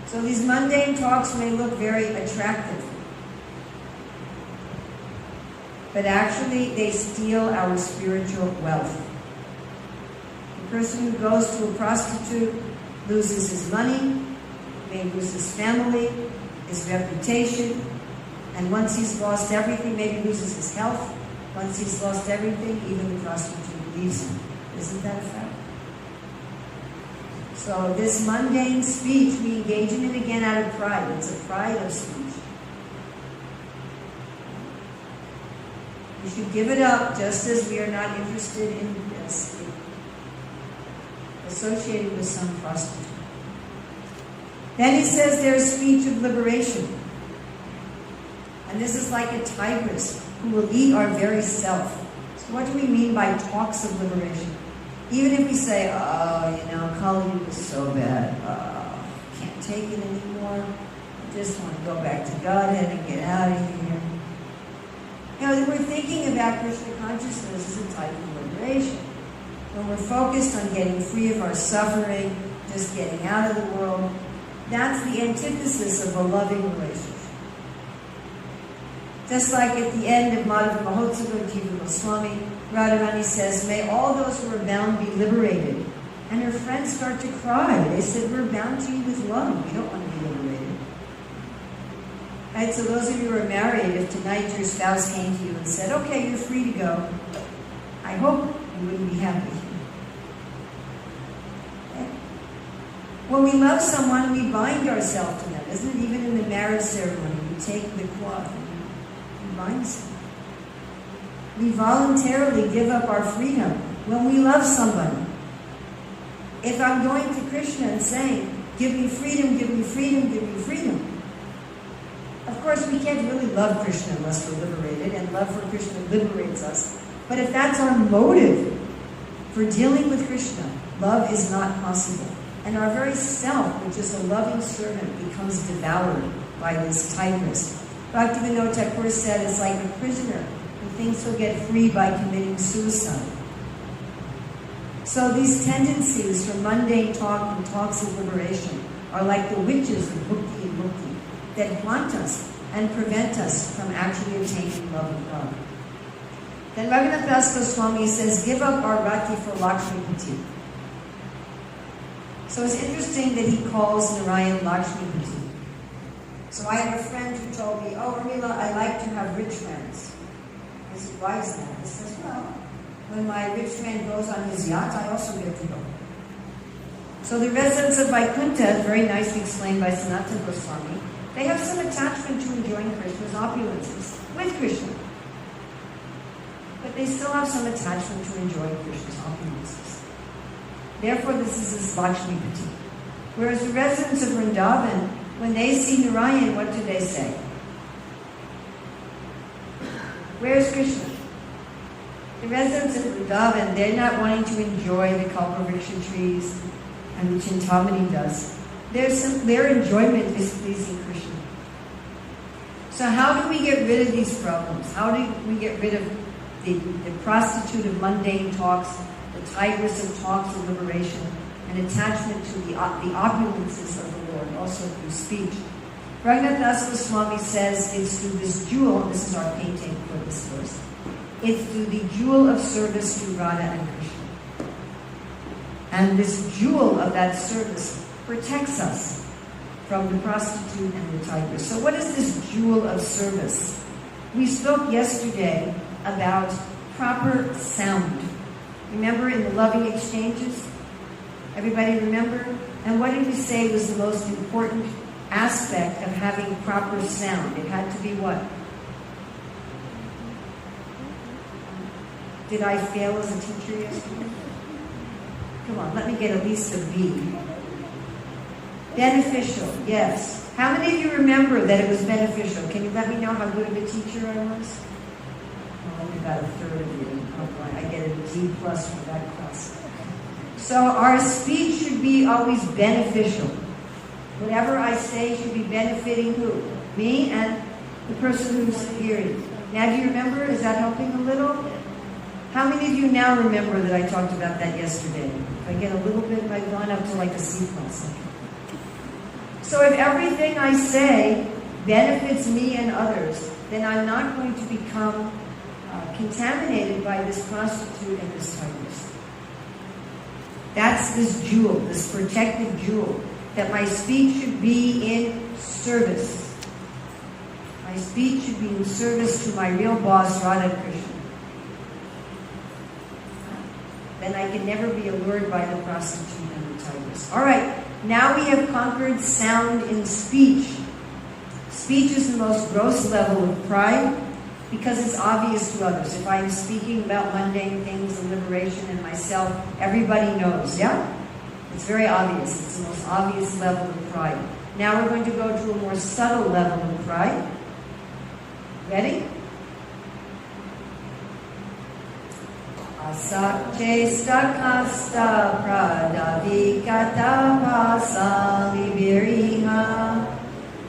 So these mundane talks may look very attractive, but actually they steal our spiritual wealth. The person who goes to a prostitute loses his money, may lose his family, his reputation, and once he's lost everything, maybe loses his health. Once he's lost everything, even the prostitute leaves him. Isn't that a fact? So this mundane speech, we engage in it again out of pride. It's a pride of speech. We should give it up just as we are not interested in this, associated with some prostitute. Then he says there's speech of liberation. And this is like a tigress who will eat our very self. So what do we mean by talks of liberation? Even if we say, Kali was so bad, can't take it anymore, I just want to go back to Godhead and get out of here. You know, we're thinking about Krishna consciousness as a type of liberation. When we're focused on getting free of our suffering, just getting out of the world, that's the antithesis of a loving relationship. Just like at the end of Madhava Mahotsava, Jiva Goswami, Radharani says, may all those who are bound be liberated. And her friends start to cry. They said, we're bound to you with love. We don't want to be liberated. Right, so those of you who are married, if tonight your spouse came to you and said, okay, you're free to go, I hope you wouldn't be happy. When we love someone, we bind ourselves to them. Isn't it? Even in the marriage ceremony, we take the cloth and we bind someone. We voluntarily give up our freedom when we love somebody. If I'm going to Krishna and saying, give me freedom, give me freedom, give me freedom. Of course, we can't really love Krishna unless we're liberated, and love for Krishna liberates us. But if that's our motive for dealing with Krishna, love is not possible. And our very self, which is a loving servant, becomes devoured by this tigress. Bhaktivinoda Thakur said it's like a prisoner who thinks he'll get free by committing suicide. So these tendencies for mundane talk and talks of liberation are like the witches of bhakti and mukti that haunt us and prevent us from actually attaining love of God. Then Ragunatha Goswami says, give up our rati for Lakshmipati. So it's interesting that he calls Narayan Lakshmipati. So I have a friend who told me, oh, Urmila, I like to have rich friends. I said, why is that? He says, well, when my rich friend goes on his yacht, I also get to go. So the residents of Vaikuntha, very nicely explained by Sanatana Goswami, they have some attachment to enjoying Krishna's opulences with Krishna. But they still have some attachment to enjoying Krishna's opulences. Therefore, this is his Lakshmipati. Whereas the residents of Vrindavan, when they see Narayan, what do they say? Where's Krishna? The residents of Vrindavan, they're not wanting to enjoy the kalpavriksha trees and the Chintamani does. Their enjoyment is pleasing Krishna. So how do we get rid of these problems? How do we get rid of the prostitute of mundane talks, the tigress of talks of liberation, and attachment to the opulences of the Lord, also through speech? Ragunatha Goswami says it's through this jewel, and this is our painting for this verse, it's through the jewel of service to Radha and Krishna. And this jewel of that service protects us from the prostitute and the tigress. So what is this jewel of service? We spoke yesterday about proper sound. Remember in the loving exchanges? Everybody remember? And what did we say was the most important aspect of having proper sound? It had to be what? Did I fail as a teacher yesterday? Come on, let me get at least a B. Beneficial, yes. How many of you remember that it was beneficial? Can you let me know how good of a teacher I was? Oh, only about a third of you. Oh, I get a D plus for that class. So our speech should be always beneficial. Whatever I say should be benefiting who? Me and the person who's hearing. Now do you remember? Is that helping a little? How many of you now remember that I talked about that yesterday? If I get a little bit, I've gone up to like a C plus. So if everything I say benefits me and others, then I'm not going to become contaminated by this prostitute and this tigress. That's this jewel, this protected jewel, that my speech should be in service. My speech should be in service to my real boss, Radha Krishna. Then I can never be allured by the prostitute and the tigress. All right, now we have conquered sound in speech. Speech is the most gross level of pride because it's obvious to others. If I'm speaking about mundane things and liberation and myself, everybody knows, yeah? It's very obvious. It's the most obvious level of pride. Now we're going to go to a more subtle level of pride. Ready? Asakchesta kasta pradavikata pasali viriha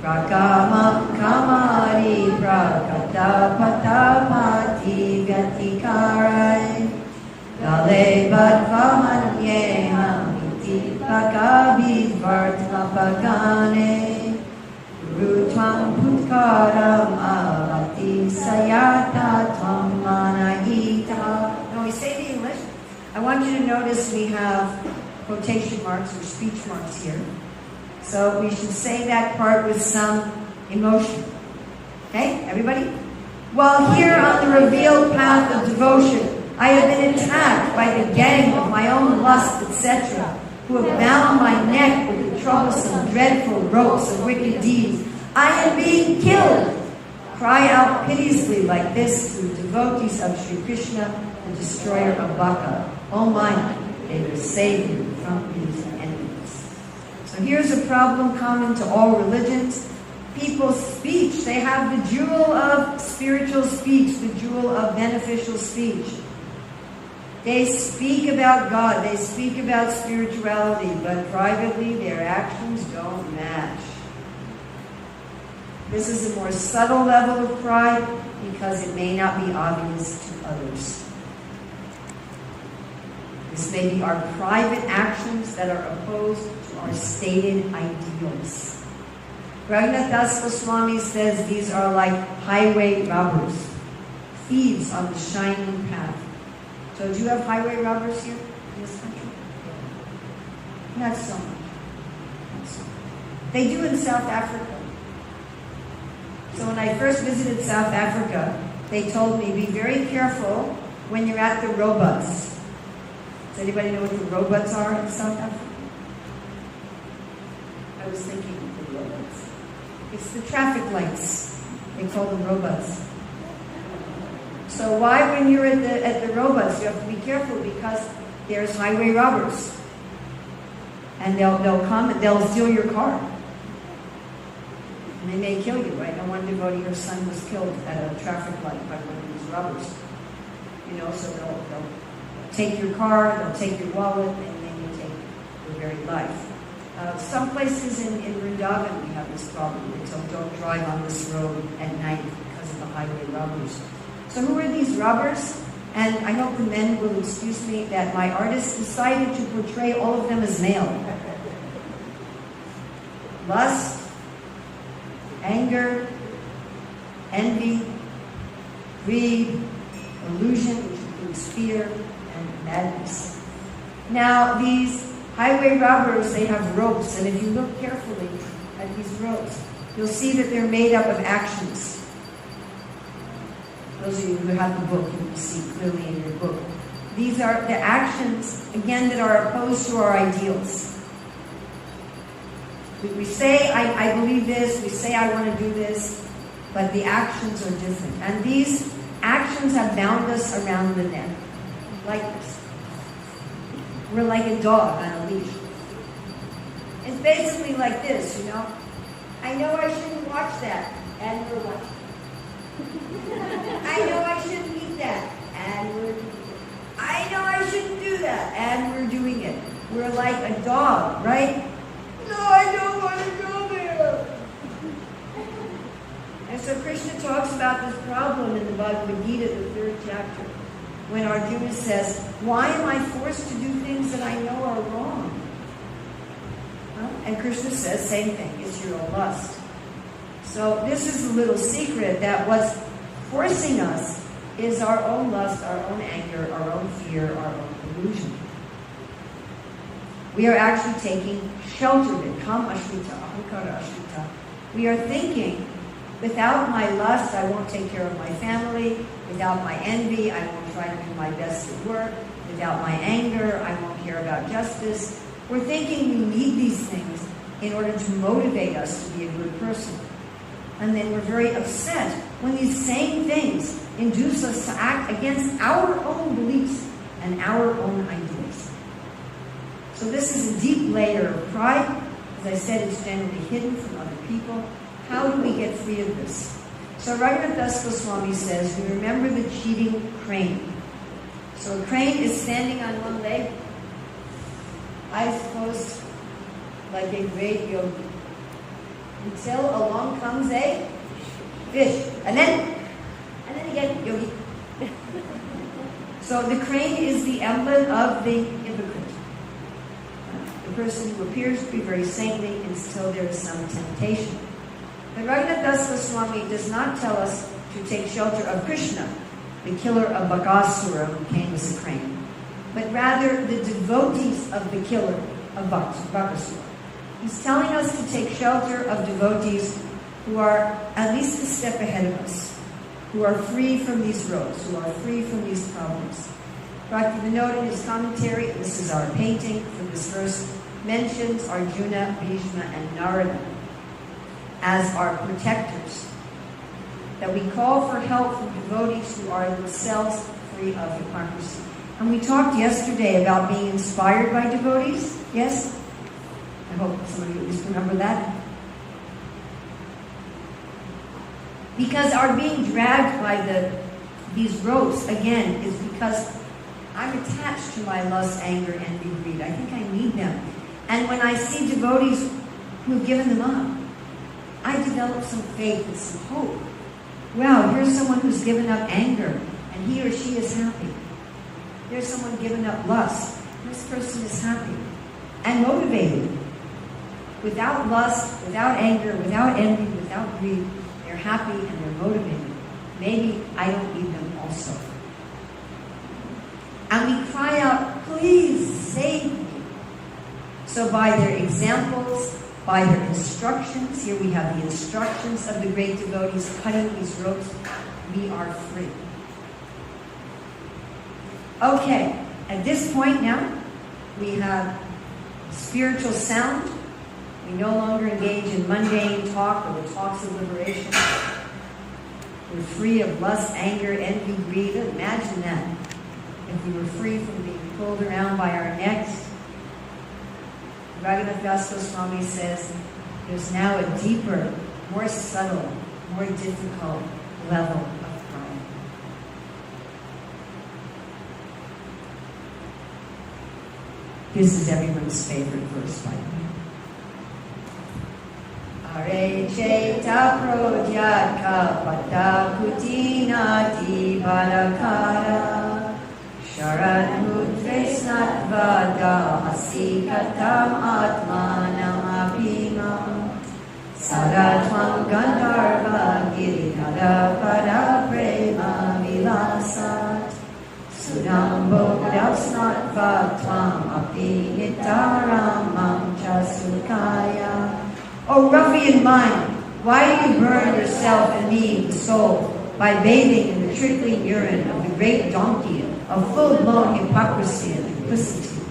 prakama kamari prakata patapati vyatikarai dale badvamanyeham iti pakavidvartma pagane rutvam putkaram avati sayata tvam manahita. When we say the English, I want you to notice we have quotation marks or speech marks here. So we should say that part with some emotion. Okay, everybody? While here on the revealed path of devotion, I have been attacked by the gang of my own lust, etc. who have bound my neck with the troublesome, dreadful ropes of wicked deeds. I am being killed. Cry out piteously like this to the devotees of Sri Krishna, the destroyer of Bhaka. Oh my, they will save you from these enemies. So here's a problem common to all religions. People's speech, they have the jewel of spiritual speech, the jewel of beneficial speech. They speak about God, they speak about spirituality, but privately their actions don't match. This is a more subtle level of pride because it may not be obvious to others. This may be our private actions that are opposed to our stated ideals. Ragunatha Goswami says these are like highway robbers, thieves on the shining path. So do you have highway robbers here in this country? Not so much. Not so much. They do in South Africa. So when I first visited South Africa, they told me, be very careful when you're at the robots. Does anybody know what the robots are in South Africa? I was thinking of the robots. It's the traffic lights. They call them robots. So why, when you're at the robots, you have to be careful because there's highway robbers, and they'll come and they'll steal your car, and they may kill you. Right? No one devotee, her son was killed at a traffic light by one of these robbers. So they'll take your car, they'll take your wallet, and then you take your very life. Some places in Vrindavan we have this problem. They don't drive on this road at night because of the highway robbers. So who are these robbers? And I hope the men will excuse me that my artist decided to portray all of them as male. Lust, anger, envy, greed, illusion, which includes fear, and madness. Now, these highway robbers, they have ropes, and if you look carefully at these ropes, you'll see that they're made up of actions. Those of you who have the book, you can see clearly in your book. These are the actions, again, that are opposed to our ideals. We say, I believe this, we say I want to do this, but the actions are different. And these actions have bound us around the neck, like this. We're like a dog on a leash. It's basically like this, I know I shouldn't watch that, and we're watching. I know I shouldn't eat that, and we're doing it. I know I shouldn't do that, and we're doing it. We're like a dog, right? No, I don't want to go there. And so Krishna talks about this problem in the Bhagavad Gita, the 3rd chapter, when Arjuna says, why am I forced to do things that I know are wrong? And Krishna says, same thing, it's your own lust. So this is a little secret that what's forcing us is our own lust, our own anger, our own fear, our own illusion. We are actually taking shelter of it. Kam ashrita, ahankara ashrita. We are thinking, without my lust, I won't take care of my family. Without my envy, I won't try to do my best at work. Without my anger, I won't care about justice. We're thinking we need these things in order to motivate us to be a good person. And then we're very upset when these same things induce us to act against our own beliefs and our own ideals. So this is a deep layer of pride. As I said, it's generally hidden from other people. How do we get free of this? So Ragunatha Goswami says, we remember the cheating crane. So a crane is standing on one leg, eyes closed, like a great yogi. Until along comes a fish. And then again, yogi. So the crane is the emblem of the hypocrite. The person who appears to be very saintly until there is some temptation. The Ragunatha Goswami does not tell us to take shelter of Krishna, the killer of Bakasura who came as a crane, but rather the devotees of the killer of Bakasura. He's telling us to take shelter of devotees who are at least a step ahead of us, who are free from these roads, who are free from these problems. Bhaktivinoda in his commentary, and this is our painting for this verse, mentions Arjuna, Bhishma, and Narada as our protectors. That we call for help from devotees who are themselves free of hypocrisy. And we talked yesterday about being inspired by devotees. Yes? I hope somebody at least remember that. Because our being dragged by these ropes, again, is because I'm attached to my lust, anger, envy, greed. I think I need them. And when I see devotees who've given them up, I develop some faith and some hope. Wow, here's someone who's given up anger, and he or she is happy. There's someone given up lust. This person is happy and motivated. Without lust, without anger, without envy, without greed, they're happy and they're motivated. Maybe I don't need them also. And we cry out, please save me. So by their examples, by their instructions, here we have the instructions of the great devotees cutting these ropes, we are free. Okay, at this point now, we have spiritual sound. We no longer engage in mundane talk or the talks of liberation. We're free of lust, anger, envy, greed. Imagine that. If we were free from being pulled around by our necks. Ragunatha Goswami says there's now a deeper, more subtle, more difficult level of pride. This is everyone's favorite verse, by the way. Are cheta prodyaka pata kutinati balakara sharat mudresnatvada asikatam atmanam abhimam saratvam gandharva girinada pada prema vilasat sudambo dasnatva tvam api nitaramam chasukaya. O ruffian mind, why do you burn yourself and me, the soul, by bathing in the trickling urine of the great donkey of full-blown hypocrisy and duplicity?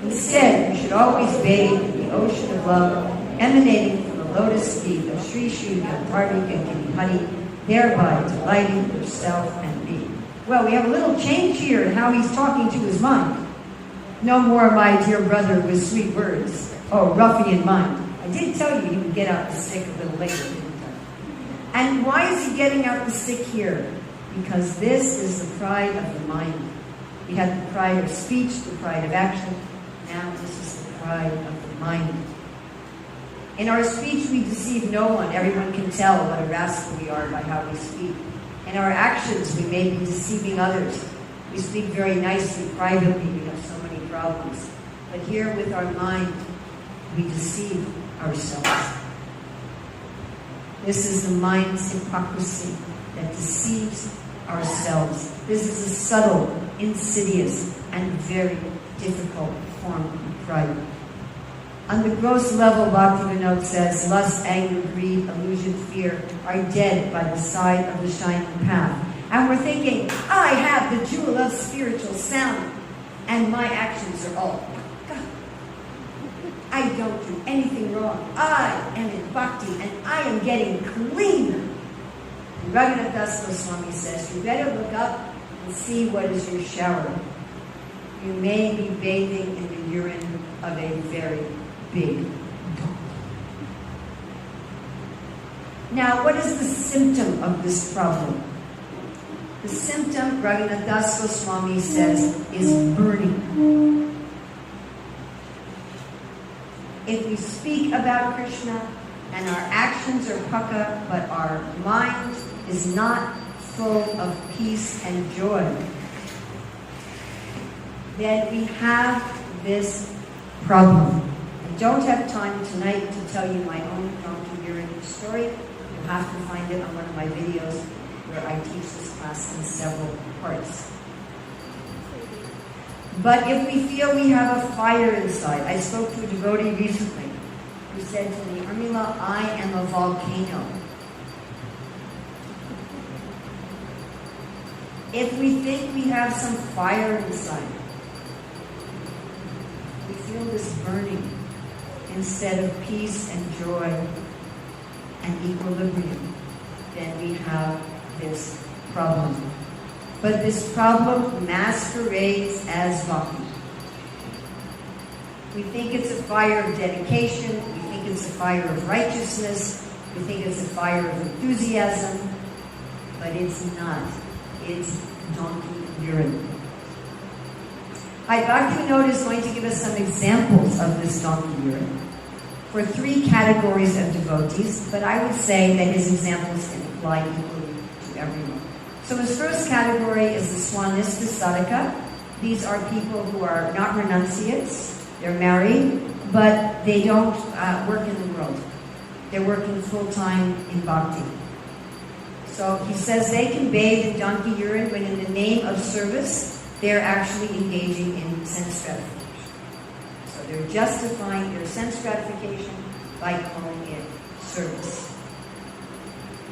Instead, you should always bathe in the ocean of love, emanating from the lotus feet of Sri Shuddha Parvika Girihari, thereby delighting yourself and me. Well, we have a little change here in how he's talking to his mind. No more, my dear brother, with sweet words. Oh, ruffian mind. I did tell you he would get out the stick a little later, didn't I? And why is he getting out the stick here? Because this is the pride of the mind. We had the pride of speech, the pride of action. Now this is the pride of the mind. In our speech, we deceive no one. Everyone can tell what a rascal we are by how we speak. In our actions, we may be deceiving others. We speak very nicely, privately. We have so many problems. But here with our mind, we deceive ourselves. This is the mind's hypocrisy that deceives ourselves. This is a subtle, insidious, and very difficult form of pride. On the gross level, Bhaktivinoda says, lust, anger, greed, illusion, fear are dead by the side of the shining path. And we're thinking, I have the jewel of spiritual sound, and my actions are all I don't do anything wrong. I am in bhakti and I am getting clean. And Ragunatha Goswami says, you better look up and see what is your shower. You may be bathing in the urine of a very big dog. Now, what is the symptom of this problem? The symptom, Ragunatha Goswami says, is burning. If we speak about Krishna and our actions are pukka, but our mind is not full of peace and joy, then we have this problem. I don't have time tonight to tell you my own donkey urine story. You'll have to find it on one of my videos where I teach this class in several parts. But if we feel we have a fire inside, I spoke to a devotee recently who said to me, Urmila, I am a volcano. If we think we have some fire inside, we feel this burning instead of peace and joy and equilibrium, then we have this problem. But this problem masquerades as bhakti. We think it's a fire of dedication, we think it's a fire of righteousness, we think it's a fire of enthusiasm, but it's not. It's donkey urine. Bhaktivinoda is going to give us some examples of this donkey urine for 3 categories of devotees, but I would say that his examples can apply equally to everyone. So his first category is the Swanista Sadhaka. These are people who are not renunciates. They're married, but they don't work in the world. They're working full-time in bhakti. So he says they can bathe in donkey urine when in the name of service, they're actually engaging in sense gratification. So they're justifying their sense gratification by calling it service.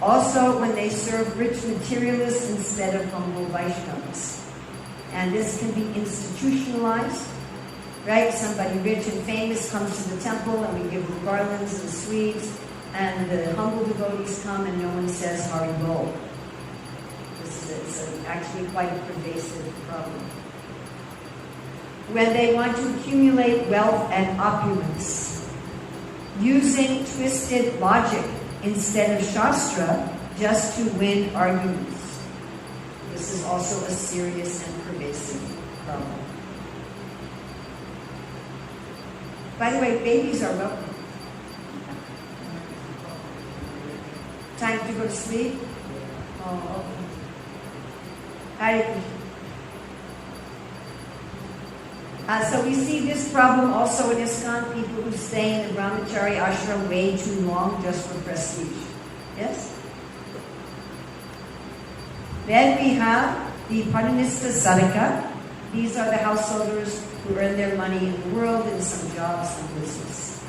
Also, when they serve rich materialists instead of humble Vaishnavas. And this can be institutionalized, right? Somebody rich and famous comes to the temple and we give them garlands and sweets, and the humble devotees come and no one says Hari Bol. It's actually quite a pervasive problem. When they want to accumulate wealth and opulence, using twisted logic instead of Shastra just to win arguments. This is also a serious and pervasive problem. By the way, babies are welcome. Time to go to sleep? Oh, okay. Hare Krishna. So we see this problem also in ISKCON, people who stay in the brahmachari ashram way too long just for prestige. Yes? Then we have the Padanista Sadhaka. These are the householders who earn their money in the world in some jobs and business.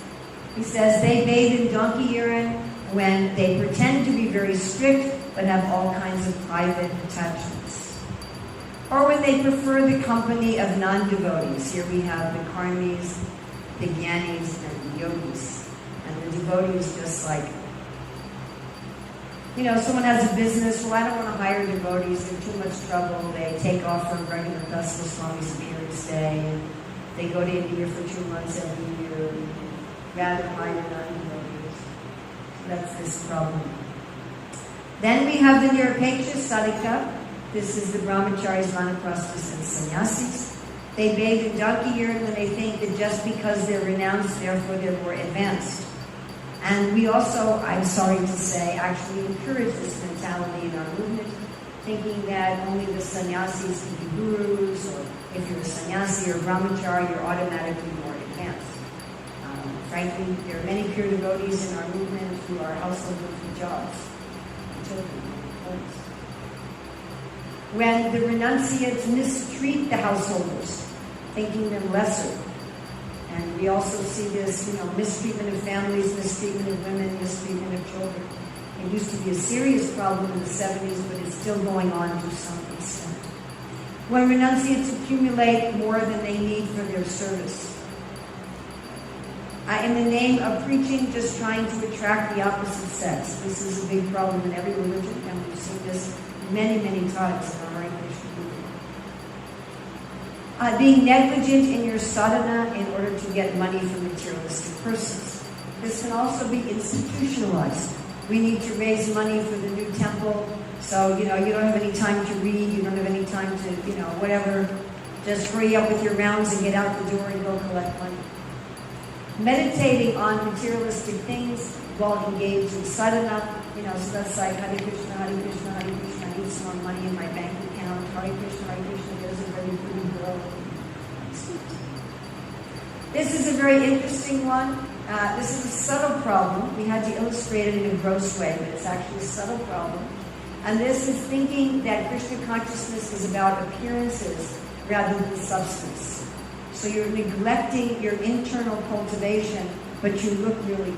He says they bathe in donkey urine when they pretend to be very strict but have all kinds of private attachments. Or when they prefer the company of non-devotees. Here we have the karmis, the jnanis, and the yogis. And the devotees just like, someone has a business, well, I don't want to hire devotees, they're too much trouble. They take off from Ragunatha Goswami's appearance day, and they go to India for 2 months every year, rather hire non-devotees. That's this problem. Then we have the Nirapeksha Sadhaka. This is the brahmacharis, vanaprasthas, and sannyasis. They bathe in donkey urine when they think that just because they're renounced, therefore they're more advanced. And we also, I'm sorry to say, actually encourage this mentality in our movement, thinking that only the sannyasis can be gurus, or if you're a sannyasi or brahmachari, you're automatically more advanced. Frankly, there are many pure devotees in our movement who are householders with jobs. When the renunciates mistreat the householders, thinking them lesser. And we also see this, mistreatment of families, mistreatment of women, mistreatment of children. It used to be a serious problem in the 70s, but it's still going on to some extent. When renunciates accumulate more than they need for their service. In the name of preaching, just trying to attract the opposite sex. This is a big problem in every religion, and we've seen this many, many times in our Hare Krishna movement. Being negligent in your sadhana in order to get money from materialistic persons. This can also be institutionalized. We need to raise money for the new temple, so, you don't have any time to read, you don't have any time to, whatever. Just hurry up with your rounds and get out the door and go collect money. Meditating on materialistic things while engaged in sadhana, so that's like Hare Krishna, Hare Krishna, Hare Krishna, I need some more money in my bank account, Hare Krishna, there's a very pretty girl. This is a very interesting one. This is a subtle problem. We had to illustrate it in a gross way, but it's actually a subtle problem. And this is thinking that Krishna consciousness is about appearances rather than substance. So you're neglecting your internal cultivation, but you look really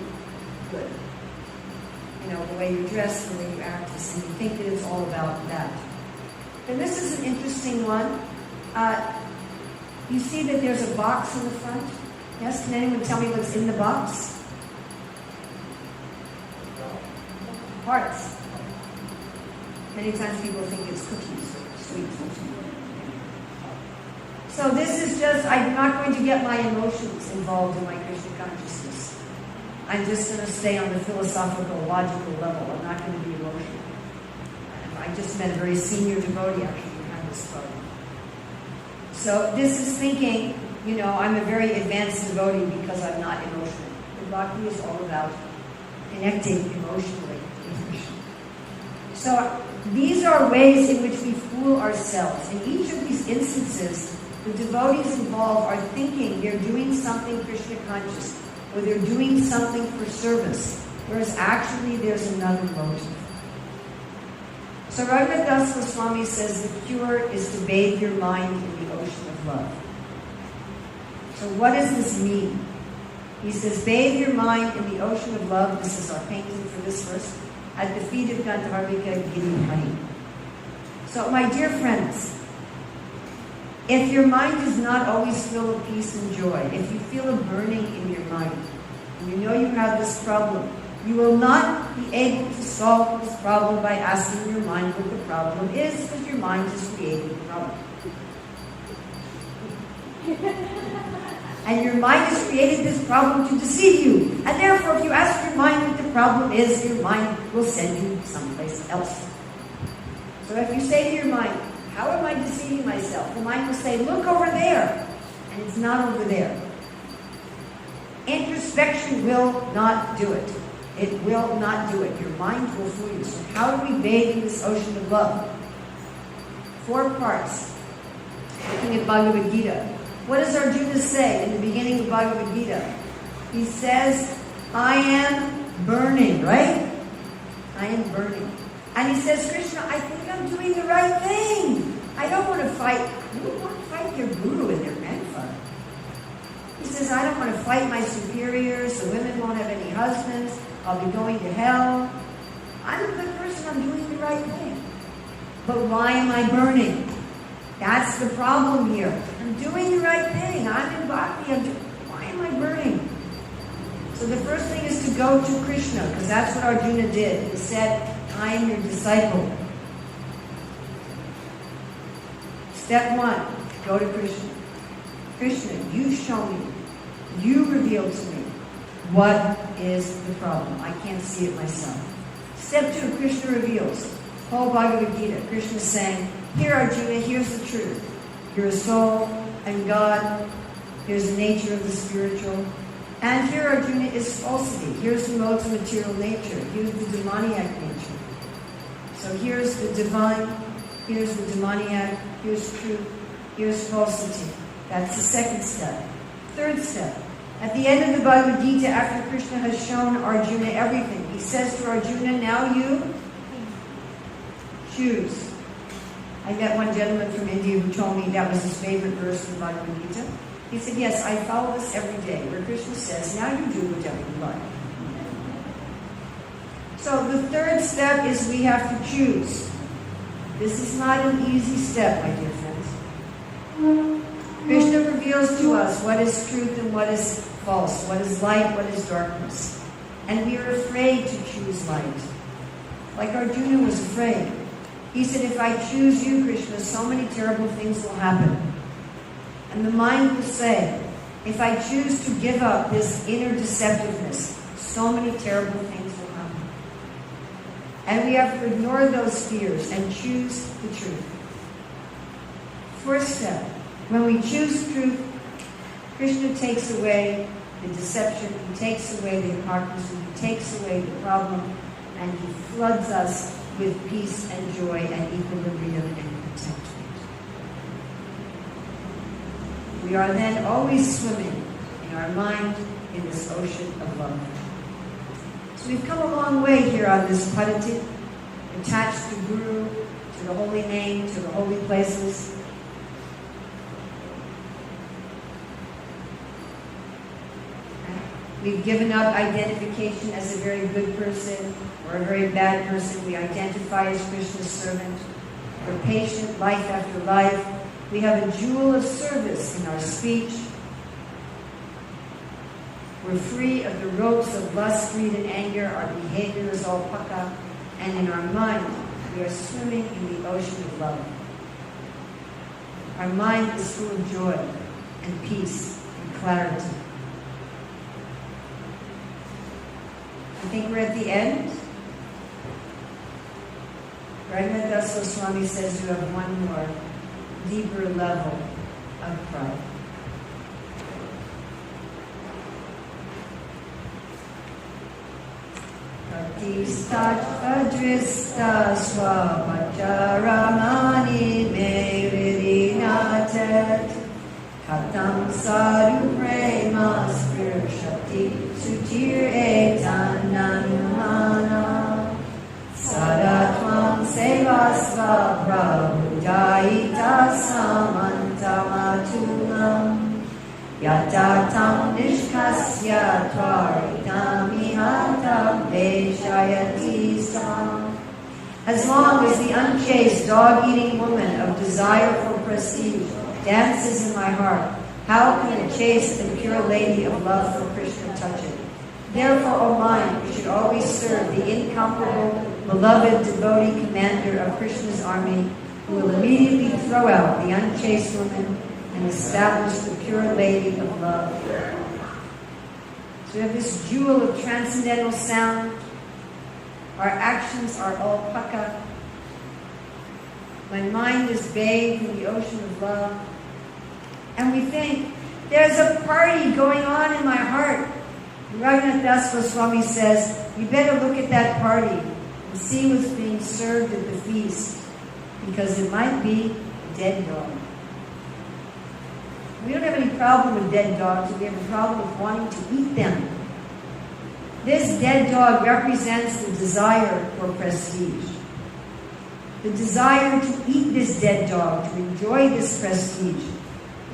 good. The way you dress, the way you act, and you think that it's all about that. Then this is an interesting one. You see that there's a box in the front? Yes? Can anyone tell me what's in the box? Hearts. Many times people think it's cookies or sweets. So this is just, I'm not going to get my emotions involved in my Krishna consciousness. I'm just going to stay on the philosophical, logical level. I'm not going to be emotional. I just met a very senior devotee actually who had this problem. So this is thinking, I'm a very advanced devotee because I'm not emotional. The bhakti is all about connecting emotionally with Krishna. So these are ways in which we fool ourselves. In each of these instances, the devotees involved are thinking they're doing something Krishna conscious, or they're doing something for service, whereas actually there's another motive. So Ragunatha Goswami says the cure is to bathe your mind in the ocean of love. So what does this mean? He says, bathe your mind in the ocean of love. This is our painting for this verse. At the feet of Gandharvika Giri Hari. So my dear friends, if your mind is not always full of peace and joy, if you feel a burning in your mind, and you know you have this problem, you will not be able to solve this problem by asking your mind what the problem is, because your mind has created the problem. And your mind has created this problem to deceive you. And therefore, if you ask your mind what the problem is, your mind will send you someplace else. So if you say to your mind, how am I deceiving myself? The mind will say, look over there. And it's not over there. Introspection will not do it. It will not do it. Your mind will fool you. So how do we bathe in this ocean of love? 4 parts. Looking at Bhagavad Gita. What does Arjuna say in the beginning of Bhagavad Gita? He says, I am burning, right? I am burning. And he says, Krishna, I think I'm doing the right thing. I don't want to fight. You don't want to fight your guru and their grandfather. He says, I don't want to fight my superiors. The women won't have any husbands. I'll be going to hell. I'm a good person. I'm doing the right thing. But why am I burning? That's the problem here. I'm doing the right thing. I'm in bhakti. Why am I burning? So the first thing is to go to Krishna, because that's what Arjuna did. He said, I am your disciple. Step 1, go to Krishna. Krishna, you show me. You reveal to me what is the problem. I can't see it myself. Step 2, Krishna reveals. Whole Bhagavad Gita, Krishna is saying, here Arjuna, here's the truth. You're a soul and God. Here's the nature of the spiritual. And here Arjuna is falsity. Here's the modes of material nature. Here's the demoniac nature. So here's the divine. Here's the demoniac. Here's truth. Here's falsity. That's the second step. Third step. At the end of the Bhagavad Gita, after Krishna has shown Arjuna everything, he says to Arjuna, now you choose. I met one gentleman from India who told me that was his favorite verse in the Bhagavad Gita. He said, yes, I follow this every day, where Krishna says, now you do whatever you like. So the third step is we have to choose. This is not an easy step, my dear friends. Krishna reveals to us what is truth and what is false, what is light, what is darkness. And we are afraid to choose light. Like Arjuna was afraid. He said, if I choose you, Krishna, so many terrible things will happen. And the mind will say, if I choose to give up this inner deceptiveness, so many terrible things will happen. And we have to ignore those fears and choose the truth. First step, when we choose truth, Krishna takes away the deception, he takes away the hypocrisy, he takes away the problem, and he floods us with peace and joy and equilibrium and contentment. We are then always swimming in our mind in this ocean of love. So we've come a long way here on this Padati, attached to Guru, to the holy name, to the holy places. We've given up identification as a very good person or a very bad person. We identify as Krishna's servant. We're patient life after life. We have a jewel of service in our speech. We're free of the ropes of lust, greed, and anger. Our behavior is all paka. And in our mind, we are swimming in the ocean of love. Our mind is full of joy and peace and clarity. I think we're at the end. Ragunatha Goswami says you have one more deeper level of pride. Pratistat Adrista Swavacharamani Me Vidinatet Katam Sadhu Prema Spirshati Sutir Etananumana Sadatvam Sevasva Prabhudaita Samantamatunam Yatatam Nishkasya Twaritam Ihatam Veshayati Sam. As long as the unchaste, dog-eating woman of desire for prestige dances in my heart, how can a chaste and pure lady of love for Krishna touch it? Therefore, O mind, you should always serve the incomparable, beloved devotee commander of Krishna's army, who will immediately throw out the unchaste woman and establish the pure lady of love. So we have this jewel of transcendental sound. Our actions are all paka. My mind is bathed in the ocean of love. And we think, there's a party going on in my heart. Ragunatha Goswami says, you better look at that party and see what's being served at the feast, because it might be a dead dog. We don't have any problem with dead dogs. We have a problem with wanting to eat them. This dead dog represents the desire for prestige. The desire to eat this dead dog, to enjoy this prestige,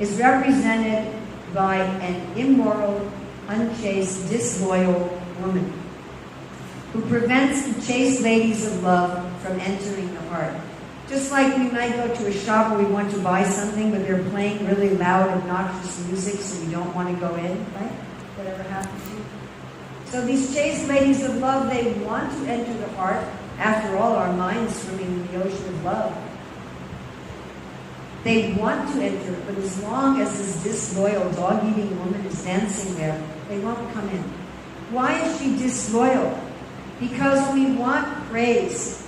is represented by an immoral, unchaste, disloyal woman who prevents the chaste ladies of love from entering the heart. Just like we might go to a shop where we want to buy something, but they're playing really loud, obnoxious music, so we don't want to go in, right? Whatever happens to you. So these chaste ladies of love, they want to enter the heart. After all, our minds swimming in the ocean of love. They want to enter, but as long as this disloyal, dog-eating woman is dancing there, they won't come in. Why is she disloyal? Because we want praise.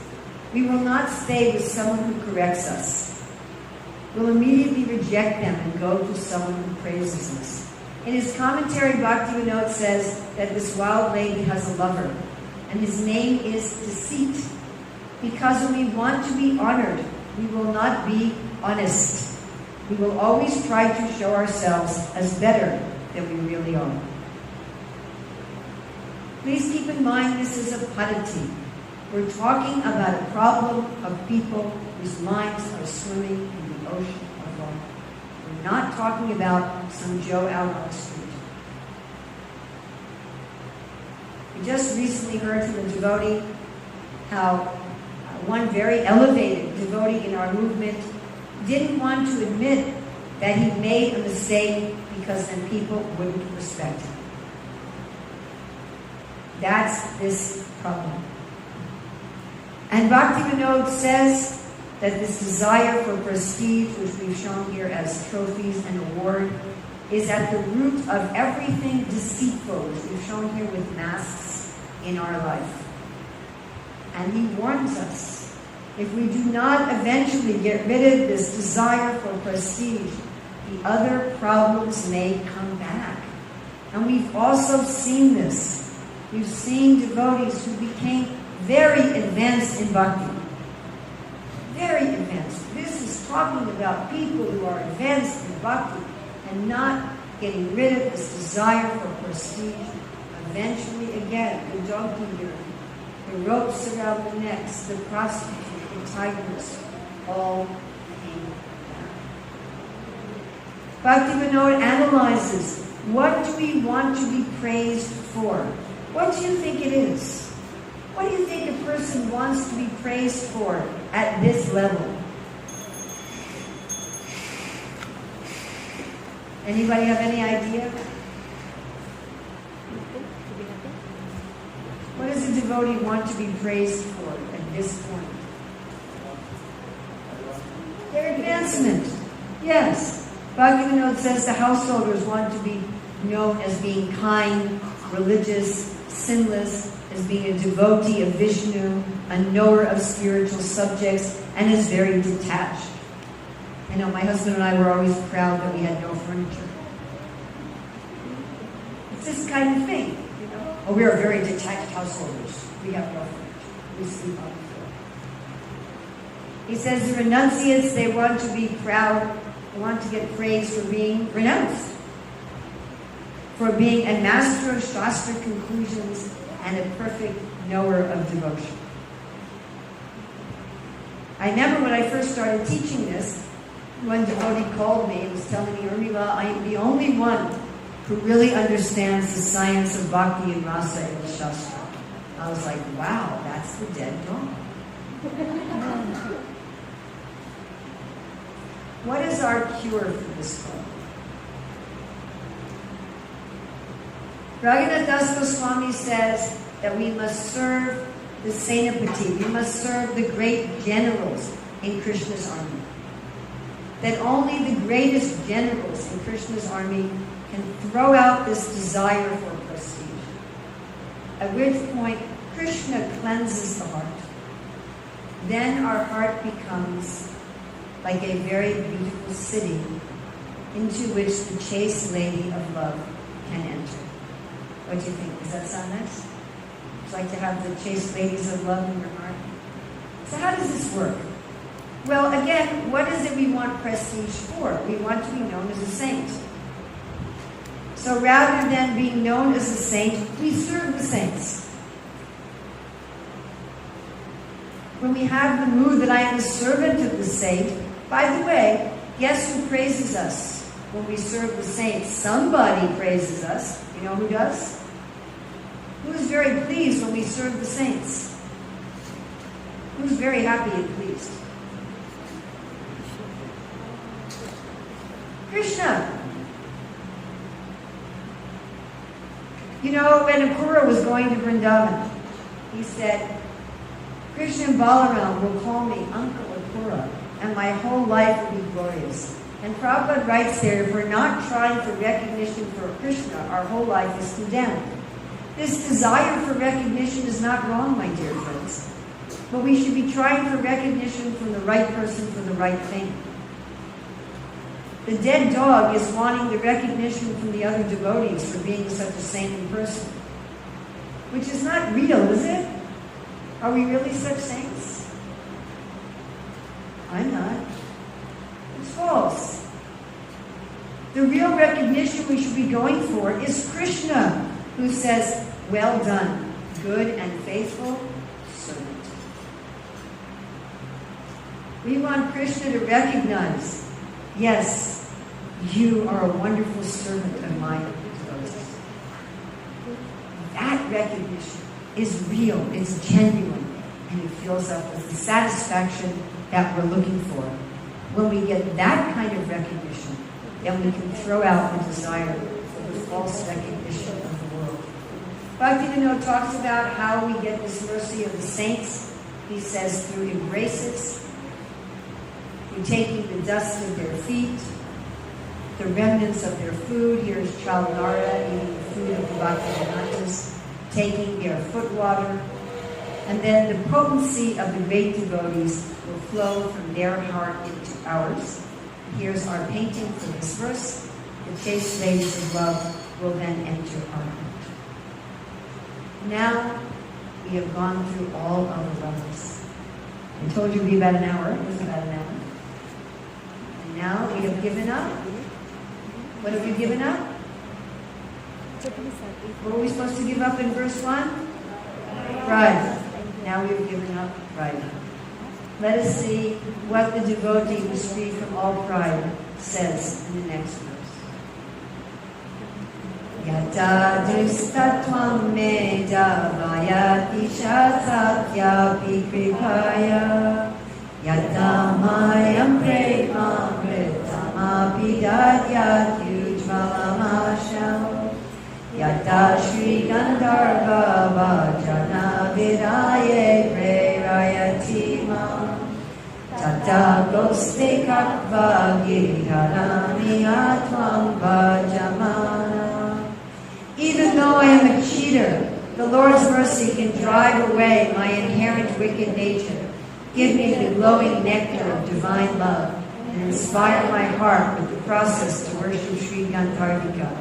We will not stay with someone who corrects us. We'll immediately reject them and go to someone who praises us. In his commentary, Bhaktivinoda says that this wild lady has a lover, and his name is Deceit. Because when we want to be honored, we will not be honest. We will always try to show ourselves as better than we really are. Please keep in mind this is a padati. We're talking about a problem of people whose minds are swimming in the ocean of love. We're not talking about some Joe out on the street. We just recently heard from a devotee how one very elevated devotee in our movement didn't want to admit that he made a mistake because then people wouldn't respect him. That's this problem. And Bhaktivinoda says that this desire for prestige, which we've shown here as trophies and award, is at the root of everything deceitful, which we've shown here with masks in our life. And he warns us, if we do not eventually get rid of this desire for prestige, the other problems may come back. And we've also seen this. We've seen devotees who became very advanced in bhakti. Very advanced. This is talking about people who are advanced in bhakti and not getting rid of this desire for prestige. Eventually, again, the dog eater, the ropes around the necks, the prostitute, the tigers, all came down. Bhaktivinoda analyzes, what do we want to be praised for? What do you think it is? What do you think a person wants to be praised for at this level? Anybody have any idea? What does a devotee want to be praised for at this point? Their advancement. Yes. Bhaktivinoda says the householders want to be known as being kind, religious, sinless, as being a devotee of Vishnu, a knower of spiritual subjects, and is very detached. I know my husband and I were always proud that we had no furniture. It's this kind of thing, you know. Oh, we are very detached householders. We have no furniture. We sleep on the floor. He says the renunciates, they want to be proud. They want to get praise for being renounced, for being a master of Shastra conclusions and a perfect knower of devotion. I remember when I first started teaching this, one devotee called me and was telling me, Urmila, I am the only one who really understands the science of bhakti and rasa in the Shastra. I was like, wow, that's the dead dog. What is our cure for this problem? Ragunatha Goswami says that we must serve the Senapati, we must serve the great generals in Krishna's army. That only the greatest generals in Krishna's army can throw out this desire for prestige. At which point, Krishna cleanses the heart. Then our heart becomes like a very beautiful city into which the chaste lady of love can enter. What do you think? Does that sound nice? Would you like to have the chaste ladies of love in your heart? So how does this work? Well, again, what is it we want prestige for? We want to be known as a saint. So rather than being known as a saint, we serve the saints. When we have the mood that I am a servant of the saint, by the way, guess who praises us when we serve the saints? Somebody praises us. You know who does? Who's very pleased when we serve the saints? Who's very happy and pleased? Krishna. You know, when Akura was going to Vrindavan, he said, Krishna and Balaram will call me Uncle Akura, and my whole life will be glorious. And Prabhupada writes there, if we're not trying for recognition for Krishna, our whole life is condemned. This desire for recognition is not wrong, my dear friends. But we should be trying for recognition from the right person for the right thing. The dead dog is wanting the recognition from the other devotees for being such a saintly person. Which is not real, is it? Are we really such saints? I'm not. It's false. The real recognition we should be going for is Krishna, who says, well done, good and faithful servant. We want Krishna to recognize, yes, you are a wonderful servant of my devotees. That recognition is real, it's genuine, and it fills up with the satisfaction that we're looking for. When we get that kind of recognition, then we can throw out the desire for the false recognition of the world. Bhaktivinoda talks about how we get this mercy of the saints. He says through embraces, through taking the dust of their feet, the remnants of their food. Here's Chalanara eating the food of the Bhaktivinodas, taking their foot water. And then the potency of the great devotees will flow from their heart into ours. Here's our painting for this verse. The chaste ladies of love will then enter our heart. Now we have gone through all of the levels. I told you it would be about an hour. It was about an hour. And now we have given up. What have we given up? What were we supposed to give up in verse 1? Pride. Now we have given up pride. Let us see what the devotee who is free from all pride says in the next verse. Yata dristatvam me davayati shatsatyapi kripaya yata mayam premam pritamapi dadyat Phalamasham Yata Shri Gandharva Bhajana Vidaye Prerayati Mam Tata Goste Kakva Giriharami Atvam Bhajamana. Even though I am a cheater, the Lord's mercy can drive away my inherent wicked nature, give me the glowing nectar of divine love, and inspire my heart with the process to worship Sri Gandharvika.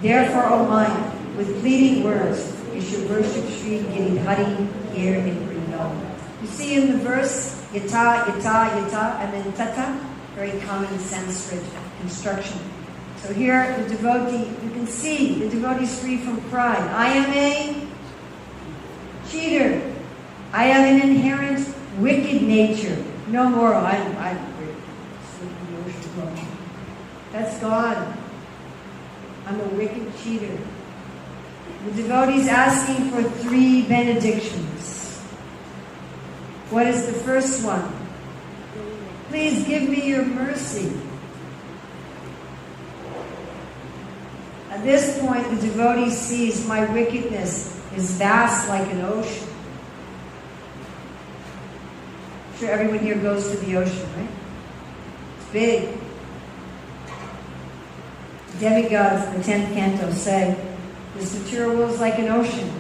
Therefore, O mind, with pleading words, you should worship Sri Giridhari here in Vrindavan. You see in the verse, yata, yata, yata, and then tata, very common Sanskrit construction. So here, the devotee, you can see the devotee is free from pride. I am a cheater. I have an inherent wicked nature. No more, I'm that's gone. I'm a wicked cheater. The devotee is asking for 3 benedictions. What is the first one? Please give me your mercy. At this point, the devotee sees my wickedness is vast like an ocean. I'm sure everyone here goes to the ocean, right? It's big. Demigods in the 10th canto say, this material world is like an ocean.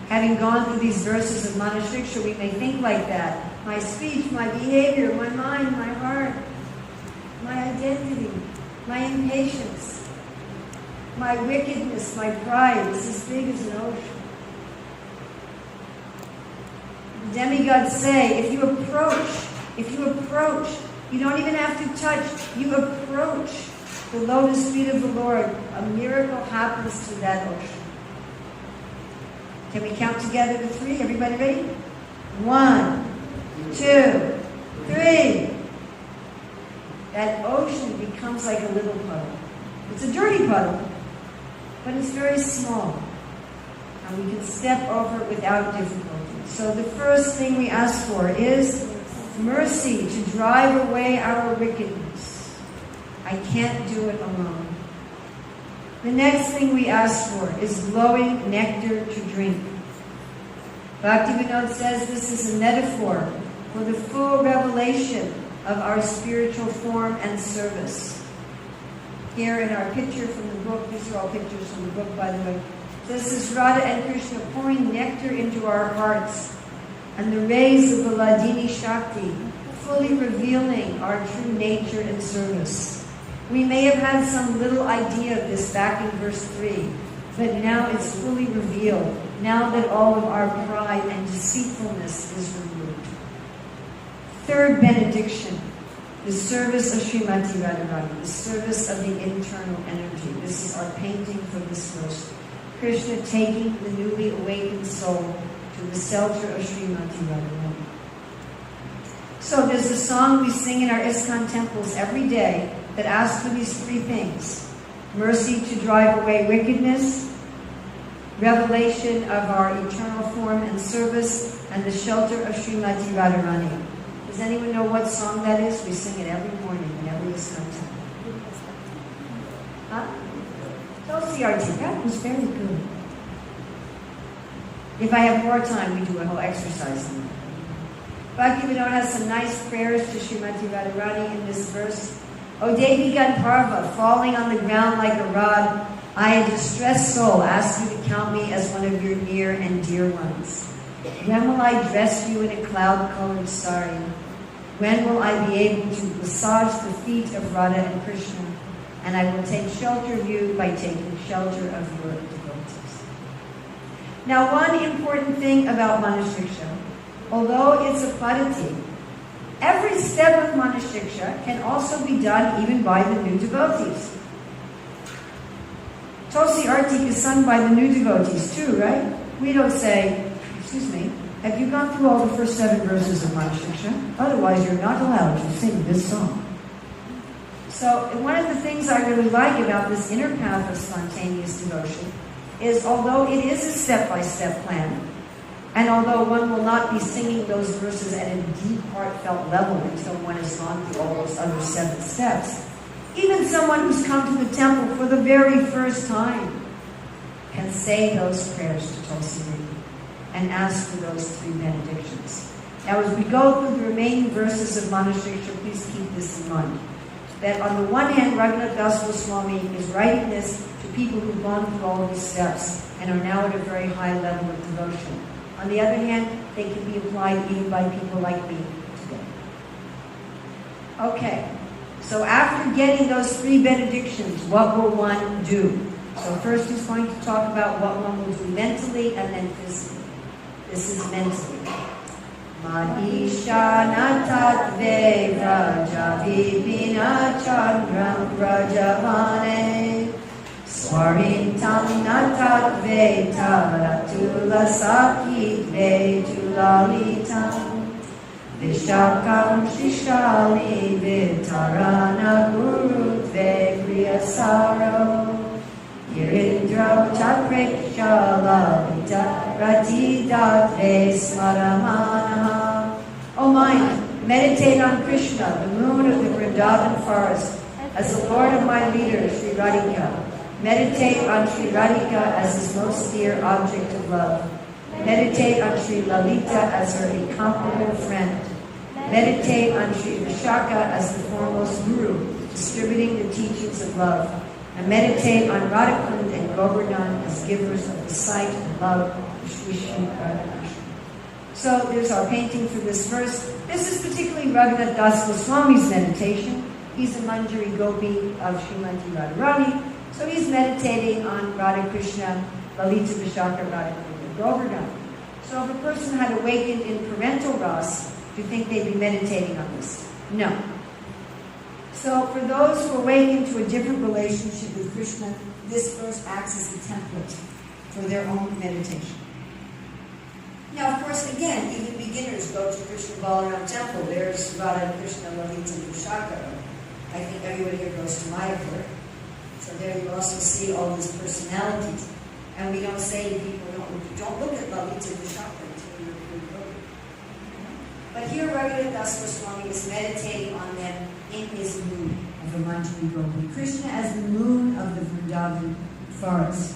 Having gone through these verses of Manah Siksa, we may think like that. My speech, my behavior, my mind, my heart, my identity, my impatience, my wickedness, my pride is as big as an ocean. The demigods say, if you approach, you don't even have to touch, you approach the lotus feet of the Lord, a miracle happens to that ocean. Can we count together to 3? Everybody ready? 1, 2, 3. That ocean becomes like a little puddle. It's a dirty puddle, but it's very small. And we can step over it without difficulty. So the first thing we ask for is mercy to drive away our wickedness. I can't do it alone. The next thing we ask for is glowing nectar to drink. Bhaktivinoda says this is a metaphor for the full revelation of our spiritual form and service. Here in our picture from the book, these are all pictures from the book, by the way, this is Radha and Krishna pouring nectar into our hearts, and the rays of the Ladini Shakti fully revealing our true nature and service. We may have had some little idea of this back in verse 3, but now it's fully revealed, now that all of our pride and deceitfulness is removed. Third benediction, the service of Srimati Radharani, the service of the internal energy. This is our painting for this verse. Krishna taking the newly awakened soul to the shelter of Srimati Radharani. So there's a song we sing in our ISKCON temples every day that asks for these 3 things. Mercy to drive away wickedness, revelation of our eternal form and service, and the shelter of Srimati Radharani. Does anyone know what song that is? We sing it every morning in every ISKCON temple. Huh? Tulsi Arti, that was very good. If I have more time, we do a whole exercise on it. Bhaktivinoda has some nice prayers to Srimati Radharani in this verse. O Devi Gandharva, falling on the ground like a rod, I, a distressed soul, ask you to count me as one of your near and dear ones. When will I dress you in a cloud-colored sari? When will I be able to massage the feet of Radha and Krishna? And I will take shelter of you by taking shelter of your devotees. Now, one important thing about Manah Siksa, although it's a padati, every step of Manah Siksa can also be done even by the new devotees. Tulsi Artik is sung by the new devotees too, right? We don't say, excuse me, have you gone through all the first 7 verses of Manah Siksa? Otherwise, you're not allowed to sing this song. So, one of the things I really like about this inner path of spontaneous devotion is, although it is a step-by-step plan, and although one will not be singing those verses at a deep, heartfelt level until one has gone through all those other 7 steps, Even someone who's come to the temple for the very first time can say those prayers to Tulsi Devi and ask for those 3 benedictions. Now, as we go through the remaining verses of Manah Siksa, please keep this in mind. That on the one hand, Ragunatha Goswami is writing this to people who've gone through all these steps and are now at a very high level of devotion. On the other hand, they can be applied even by people like me today. Okay, so after getting those 3 benedictions, what will one do? So first he's going to talk about what one will do mentally and then physically. This is mentally. Mahisha natatve vraja vipina chandram vrajavane swarintam natatve taratula sakitve tulalitam vishakam shishali vitarana gurutve priyasaro Girindra Chakrikshala Ratidatre Smaramana. O mind, meditate on Krishna, the moon of the Vrindavan forest, as the Lord of my leader, Sri Radhika. Meditate on Sri Radhika as his most dear object of love. Meditate on Sri Lalita as her incomparable friend. Meditate on Sri Vishaka as the foremost guru, distributing the teachings of love. And meditate on Radhakund and Govardhan as givers of the sight and love of Sri Sri Radha. So there's our painting for this verse. This is particularly Ragunatha Das Goswami's meditation. He's a Manjari Gopi of Srimati Radharani. So he's meditating on Radha Krishna, Lalita Vishaka, Radhakund, and Govardhan. So if a person had awakened in parental ras, do you think they'd be meditating on this? No. So for those who awaken to a different relationship with Krishna, this verse acts as a template for their own meditation. Now, of course, again, even beginners go to Krishna Balaram temple. There's Radha, Krishna, Lalita, and Vishaka. I think everybody here goes to Mayapur. So there you also see all these personalities. And we don't say to people, don't look at Lalita Vishaka until you're good. But here Ragunatha Das Goswami is meditating on them in his moon of the Manjari Gopi. Krishna as the moon of the Vrindavan forest.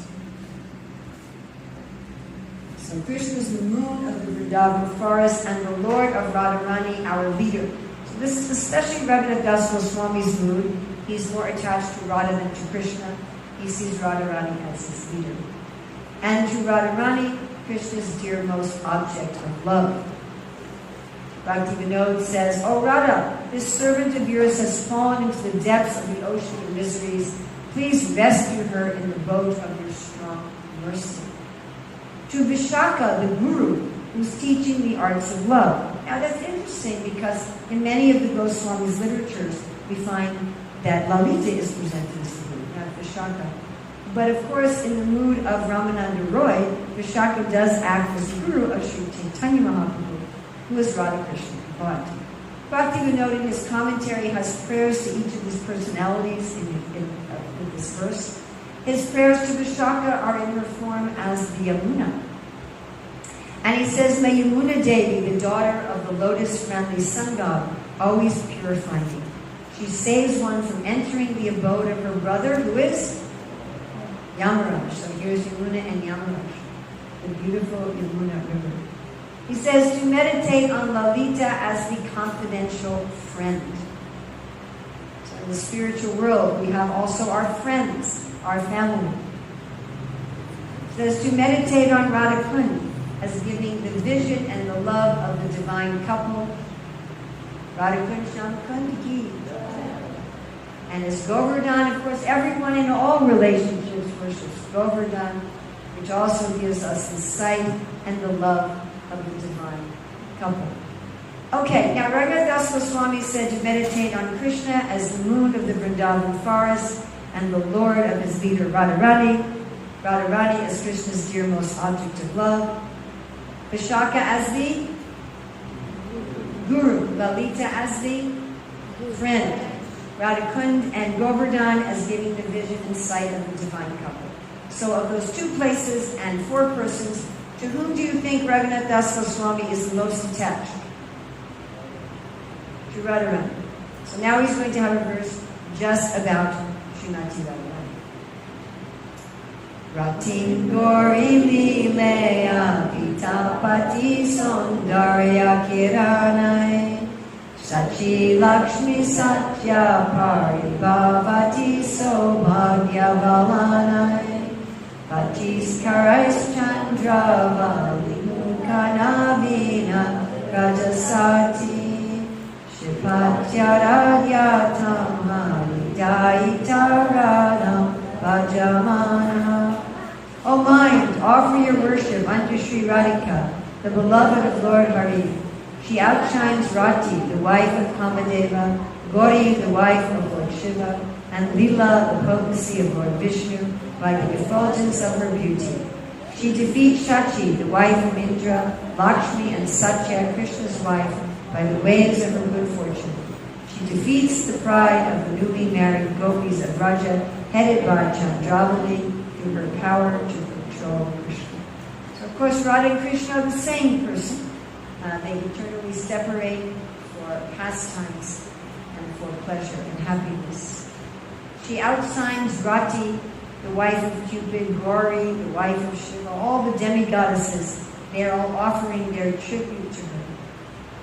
So Krishna is the moon of the Vrindavan forest and the Lord of Radharani, our leader. So this is especially Ragunatha Das Goswami's mood. He's more attached to Radha than to Krishna. He sees Radharani as his leader. And to Radharani, Krishna's dearmost object of love. Bhakti Vinod says, "O Radha, this servant of yours has fallen into the depths of the ocean of miseries. Please rescue her in the boat of your strong mercy." To Vishaka, the guru, who's teaching the arts of love. Now that's interesting because in many of the Goswami's literatures, we find that Lalita is presented as the guru, not Vishaka. But of course, in the mood of Ramananda Roy, Vishaka does act as the guru of Sri Chaitanya Mahaprabhu, who is Radha Krishna. But Bhakti Vinod in his commentary has prayers to each of these personalities in this verse. His prayers to Vishaka are in her form as the Yamuna. And he says, "May Yamuna Devi, the daughter of the lotus-friendly sun god, always purify me. She saves one from entering the abode of her brother, who is Yamaraj." So here's Yamuna and Yamaraj, the beautiful Yamuna river. He says to meditate on Lalita as the confidential friend. So in the spiritual world, we have also our friends, our family. He says to meditate on Radhakund as giving the vision and the love of the divine couple. Radhakund Shamakund ki. And as Govardhan, of course, everyone in all relationships worships Govardhan, which also gives us the sight and the love of the divine couple. Okay, now Ragunatha Das Goswami said to meditate on Krishna as the moon of the Vrindavan forest and the Lord of his leader Radharani. Radharani as Krishna's dearmost object of love. Vishaka as the guru. Lalita as the friend. Radhakund and Govardhan as giving the vision and sight of the divine couple. So of those 2 places and 4 persons, to whom do you think Ragunatha Das Goswami is the most attached? To Radharani. So now he's going to have a verse just about Srimati Radharani. Ratin Gori Lilea Pitapati Sundarya Kiranai Sachi Lakshmi Satya Paribhavati Sobhagya Valanai Patiskarais Chandra Valimukanavina Rajasati Shipatya Radhyatam Halidayitaradam Bhajamana. O mind, offer your worship unto Sri Radhika, the beloved of Lord Hari. She outshines Rati, the wife of Kamadeva, Gauri, the wife of Lord Shiva, and Lila, the potency of Lord Vishnu, by the effulgence of her beauty. She defeats Shachi, the wife of Indra, Lakshmi, and Satya, Krishna's wife, by the waves of her good fortune. She defeats the pride of the newly married gopis of Vraja, headed by Chandravali, through her power to control Krishna. So, of course, Radha and Krishna are the same person. They eternally separate for pastimes and for pleasure and happiness. She outshines Rati, the wife of Cupid, Gauri, the wife of Shiva, all the demigoddesses. They are all offering their tribute to her.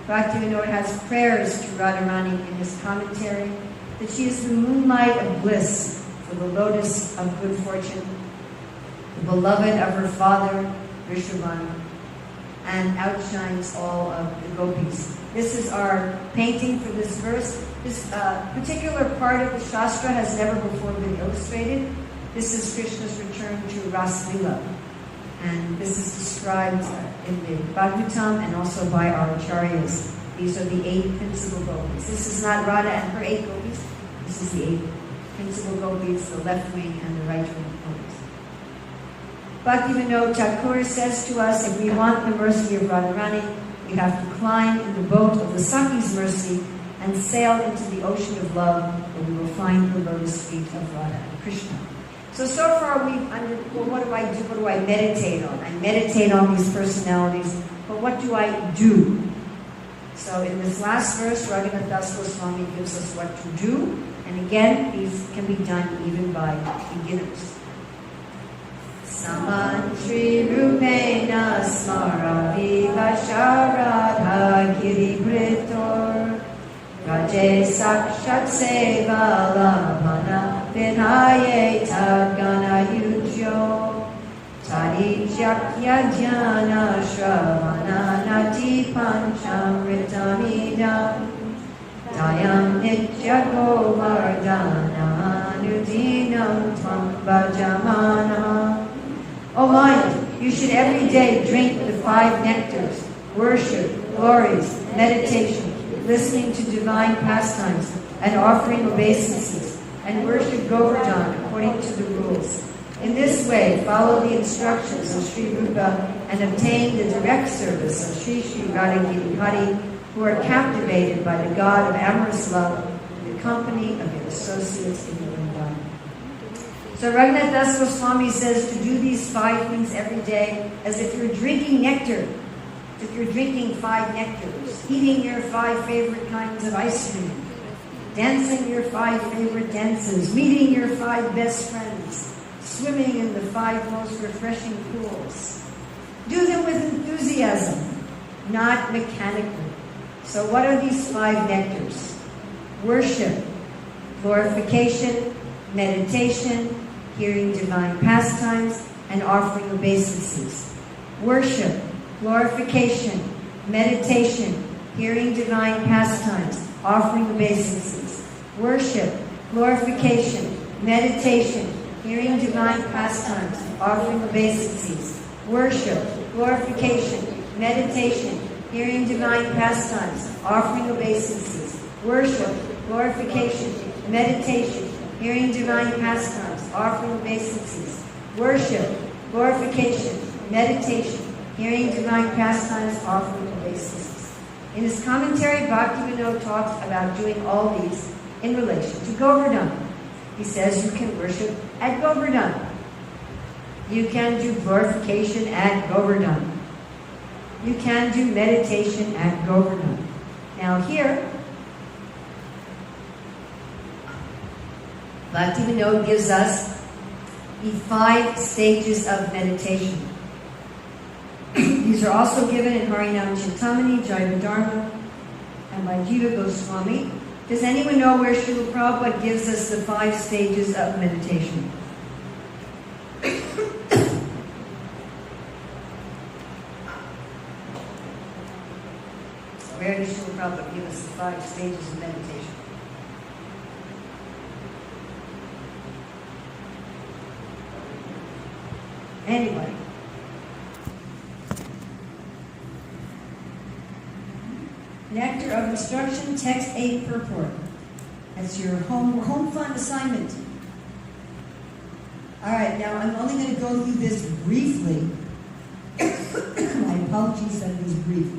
Bhaktivinoda has prayers to Radharani in his commentary that she is the moonlight of bliss for the lotus of good fortune, the beloved of her father, Vrishabhanu, and outshines all of the gopis. This is our painting for this verse. This particular part of the Shastra has never before been illustrated. This is Krishna's return to Raslila. And this is described in the Bhagavatam and also by our acharyas. These are the 8 principal gopis. This is not Radha and her 8 gopis. This is the 8 principal gopis, the left wing and the right wing gopis. Bhaktivinoda Thakur says to us, if we want the mercy of Radharani, we have to climb in the boat of the Sakhi's mercy and sail into the ocean of love, where we will find the lotus feet of Radha and Krishna. So far what do I do? What do I meditate on? I meditate on these personalities, but what do I do? So in this last verse, Ragunatha Goswami gives us what to do, and again, these can be done even by beginners. Samantri Rupena Smaravi Vasharadha Giribritor Raje Sakshat Seva Lavana Vinhaye Tadgana Yujyo Tadi Jakya Jnana Shravana Nati Panchamritamidam Dayam Nitya Govardhana Nudinam Tvam Bhajamana. O mind, you should every day drink the 5 nectars, worship, glories, meditation, listening to divine pastimes, and offering obeisances, and worship Govardhan according to the rules. In this way, follow the instructions of Sri Rupa and obtain the direct service of Sri Sri Radha Girihari, who are captivated by the God of amorous love in the company of your associates in the Vrindavan. So Ragunatha Goswami says to do these 5 things every day as if you're drinking nectar. If you're drinking 5 nectars, eating your 5 favorite kinds of ice cream, dancing your 5 favorite dances, meeting your 5 best friends, swimming in the 5 most refreshing pools. Do them with enthusiasm, not mechanically. So what are these 5 nectars? Worship, glorification, meditation, hearing divine pastimes, and offering obeisances. Worship, glorification, meditation, hearing divine pastimes, offering obeisances. Worship, glorification, meditation, hearing divine pastimes, offering obeisances. Worship, glorification, meditation, hearing divine pastimes, offering obeisances. Worship, glorification, meditation, hearing divine pastimes, offering obeisances. Worship, glorification, meditation, hearing divine pastimes, offering obeisances. In his commentary, Bhaktivinoda talks about doing all these in relation to Govardhan. He says you can worship at Govardhan. You can do glorification at Govardhan. You can do meditation at Govardhan. Now here, Bhaktivinoda gives us the 5 stages of meditation. These are also given in Harinam Chintamani, Jaiva Dharma, and by Jiva Goswami. Does anyone know where Srila Prabhupada gives us the 5 stages of meditation? Where does Srila Prabhupada give us the 5 stages of meditation? Anybody? Nectar of Instruction, Text 8 Purport. That's your home fund assignment. All right, now I'm only going to go through this briefly. My apologies that it is brief.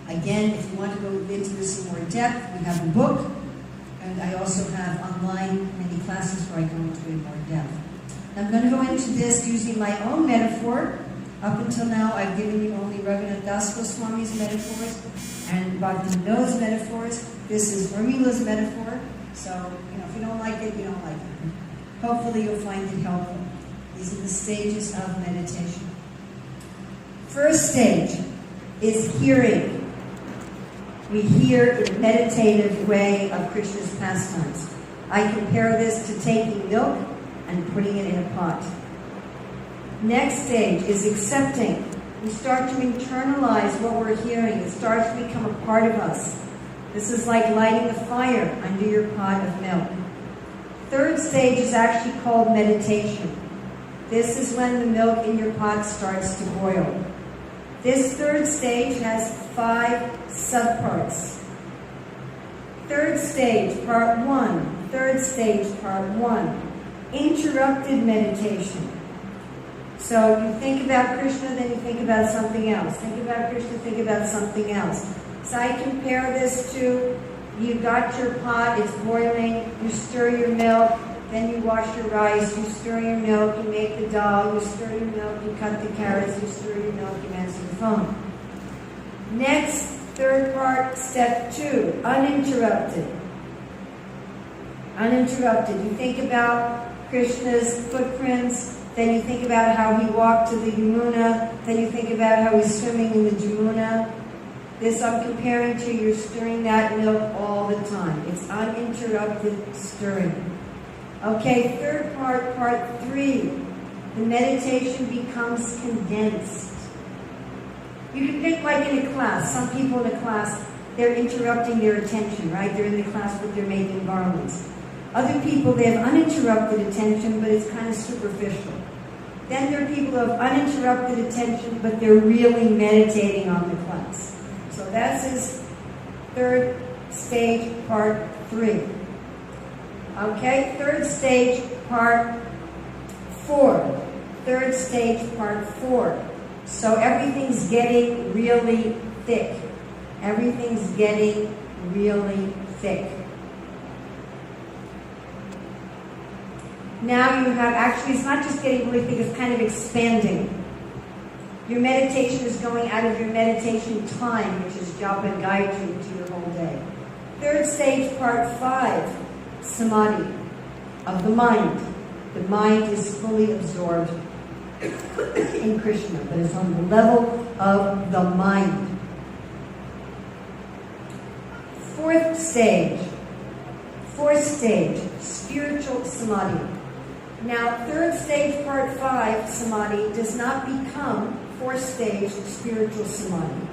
Again, if you want to go into this in more depth, we have a book, and I also have online many classes where I go into it in more depth. I'm going to go into this using my own metaphor. Up until now, I've given you only Ragunatha Goswami's metaphors and Bhaktivinoda's metaphors. This is Urmila's metaphor. So, if you don't like it, you don't like it. Hopefully you'll find it helpful. These are the stages of meditation. First stage is hearing. We hear in a meditative way of Krishna's pastimes. I compare this to taking milk and putting it in a pot. Next stage is accepting. We start to internalize what we're hearing. It starts to become a part of us. This is like lighting a fire under your pot of milk. Third stage is actually called meditation. This is when the milk in your pot starts to boil. This third stage has 5 subparts. Third stage, part 1. Third stage, part 1. Interrupted meditation. So you think about Krishna, then you think about something else. Think about Krishna, think about something else. So I compare this to, you've got your pot, it's boiling, you stir your milk, then you wash your rice, you stir your milk, you make the dal, you stir your milk, you cut the carrots, you stir your milk, you answer the phone. Next, third part, step 2, uninterrupted. Uninterrupted. You think about Krishna's footprints, then you think about how he walked to the Yamuna, then you think about how he's swimming in the Jamuna. This I'm comparing to you're stirring that milk all the time. It's uninterrupted stirring. Okay, third part, part 3. The meditation becomes condensed. You can think like in a class. Some people in a class, they're interrupting their attention, right? They're in the class, but they're making garlands. Other people, they have uninterrupted attention, but it's kind of superficial. Then there are people who have uninterrupted attention, but they're really meditating on the class. So that's his third stage, part 3. Okay, third stage, part 4. Third stage, part 4. So everything's getting really thick. Everything's getting really thick. Now you have, actually it's not just getting really thick, it's kind of expanding. Your meditation is going out of your meditation time, which is japa and gayatri, to your whole day. Third stage, part 5, samadhi, of the mind. The mind is fully absorbed in Krishna, but it's on the level of the mind. Fourth stage, spiritual samadhi. Now, third stage, part 5, samadhi, does not become fourth stage, spiritual samadhi.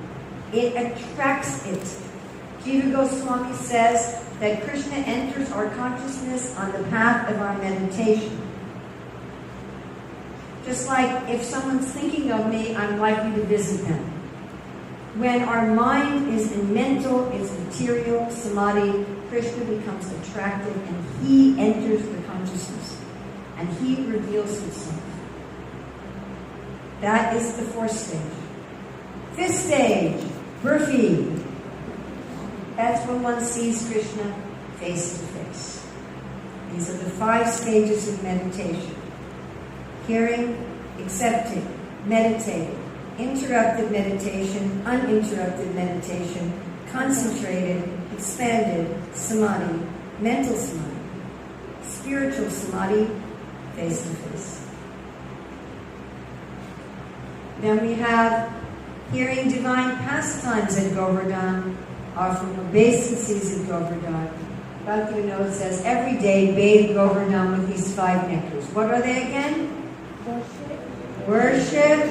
It attracts it. Jiva Goswami says that Krishna enters our consciousness on the path of our meditation. Just like if someone's thinking of me, I'm likely to visit them. When our mind is in mental, it's material, samadhi, Krishna becomes attractive and he enters the consciousness. And he reveals himself. That is the fourth stage. Fifth stage, burfi. That's when one sees Krishna face to face. These are the 5 stages of meditation. Hearing, accepting, meditating, interrupted meditation, uninterrupted meditation, concentrated, expanded, samadhi, mental samadhi. spiritual samadhi, face to face. Then we have hearing divine pastimes at Govardhan, offering obeisances at Govardhan. Bhaktivinoda says, every day bathe Govardhan with these 5 nectars. What are they again? Worship,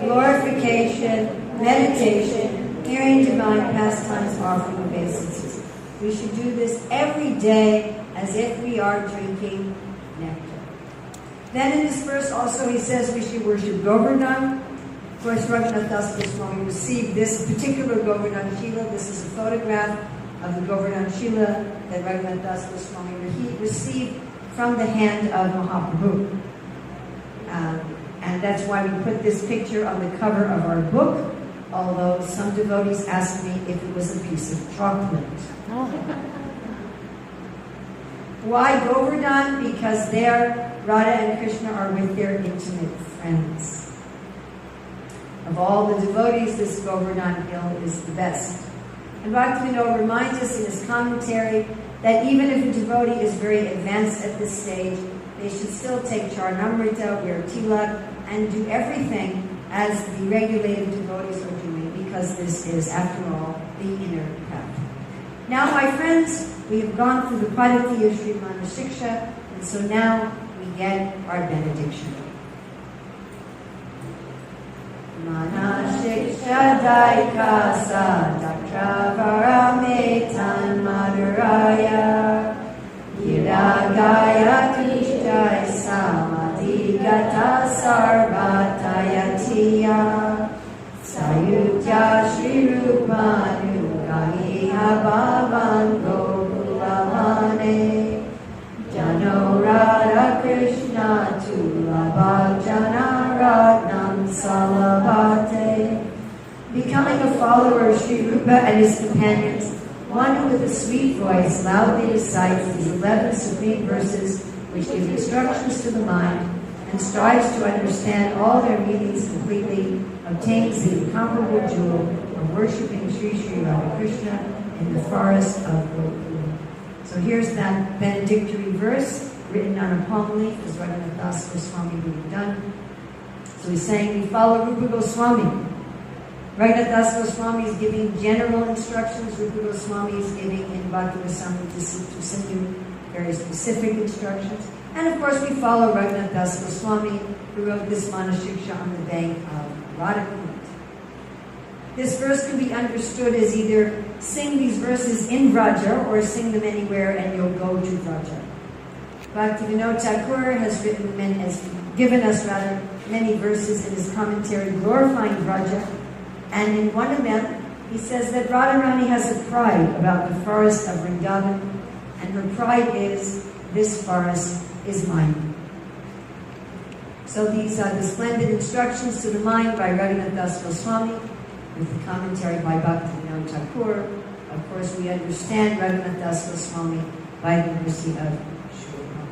glorification, meditation, hearing divine pastimes, offering obeisances. We should do this every day as if we are drinking nectar. Then in this verse also he says we should worship Govardhan. Of course, Ragunatha Goswami received this particular Govardhan Shila. This is a photograph of the Govardhan Shila that Ragunatha Goswami received from the hand of Mahaprabhu. And that's why we put this picture on the cover of our book, although some devotees asked me if it was a piece of chocolate. Why Govardhan? Because there Radha and Krishna are with their intimate friends. Of all the devotees, this Govardhan hill is the best. And Bhaktivinoda reminds us in his commentary that even if a devotee is very advanced at this stage, they should still take Charanamrita, wear tilak, and do everything as the regulated devotees are doing, because this is, after all, the inner path. Now, my friends, we have gone through the Padati of Sri Manah Siksa, and so now we get our benediction. Manah Siksa Daikasa Dakra Varametan Madhuraya Yiragaya Tishtai Samadhigata Sarvatayatiya Sayutya Shri Rupanu Gahiha Bhavan Gokulamane Jano Radha Krishna Tulabha Jana Ratnam Salabhate. Becoming a follower of Sri Rupa and his companions, one who with a sweet voice loudly recites these 11 supreme verses which give instructions to the mind and strives to understand all their meanings completely, obtains the incomparable jewel of worshipping Sri Sri Radha Krishna in the forest of Gokula. So here's that benedictory verse written on a palm leaf, as Ragunatha Goswami would have done. So he's saying, we follow Rupa Goswami. Ragunatha Goswami is giving general instructions. Rupa Goswami is giving in Bhakti Rasamrita Sindhu very specific instructions. And of course, we follow Ragunatha Goswami, who wrote this Manah Siksa on the bank of Ragunatha. This verse can be understood as either sing these verses in Vraja or sing them anywhere and you'll go to Vraja. Bhaktivinoda Thakur has given us many verses in his commentary glorifying Vraja. And in one of them, he says that Radharani has a pride about the forest of Vrindavan, and her pride is, this forest is mine. So these are the splendid instructions to the mind by Ragunatha Goswami, with the commentary by Bhaktivinoda Thakur. Of course, we understand Ragunatha Goswami by the mercy of Srila.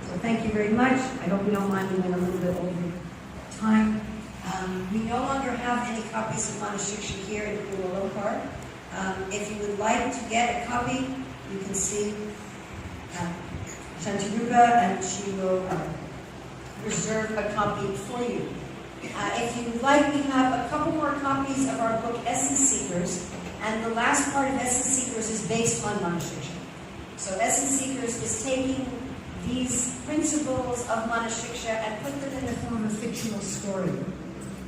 So thank you very much. I hope you don't mind me a little bit over time. We no longer have any copies of Manah Siksa here in Kulolokar. If you would like to get a copy, you can see Shantirupa and she will reserve a copy for you. If you would like, we have a couple more copies of our book, Essence Seekers, and the last part of Essence Seekers is based on Manah Siksa. So Essence Seekers is taking these principles of Manah Siksa and put them in the form of fictional story.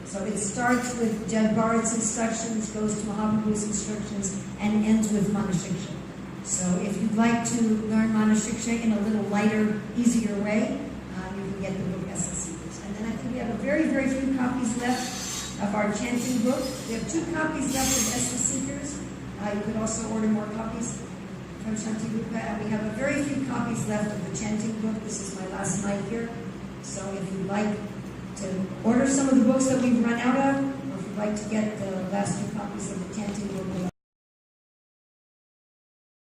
So it starts with Jad Bharat's instructions, goes to Mahaprabhu's instructions, and ends with Manah Siksa. So if you'd like to learn Manah Siksa in a little lighter, easier way, you can get the book Essence Seekers. And then I think we have a very, very few copies left of our chanting book. We have 2 copies left of Essence Seekers. You could also order more copies from Shanti Rupa. And we have a very few copies left of the chanting book. This is my last night here. So if you'd like to order some of the books that we've run out of, or if you'd like to get the last 2 copies of the chanting book,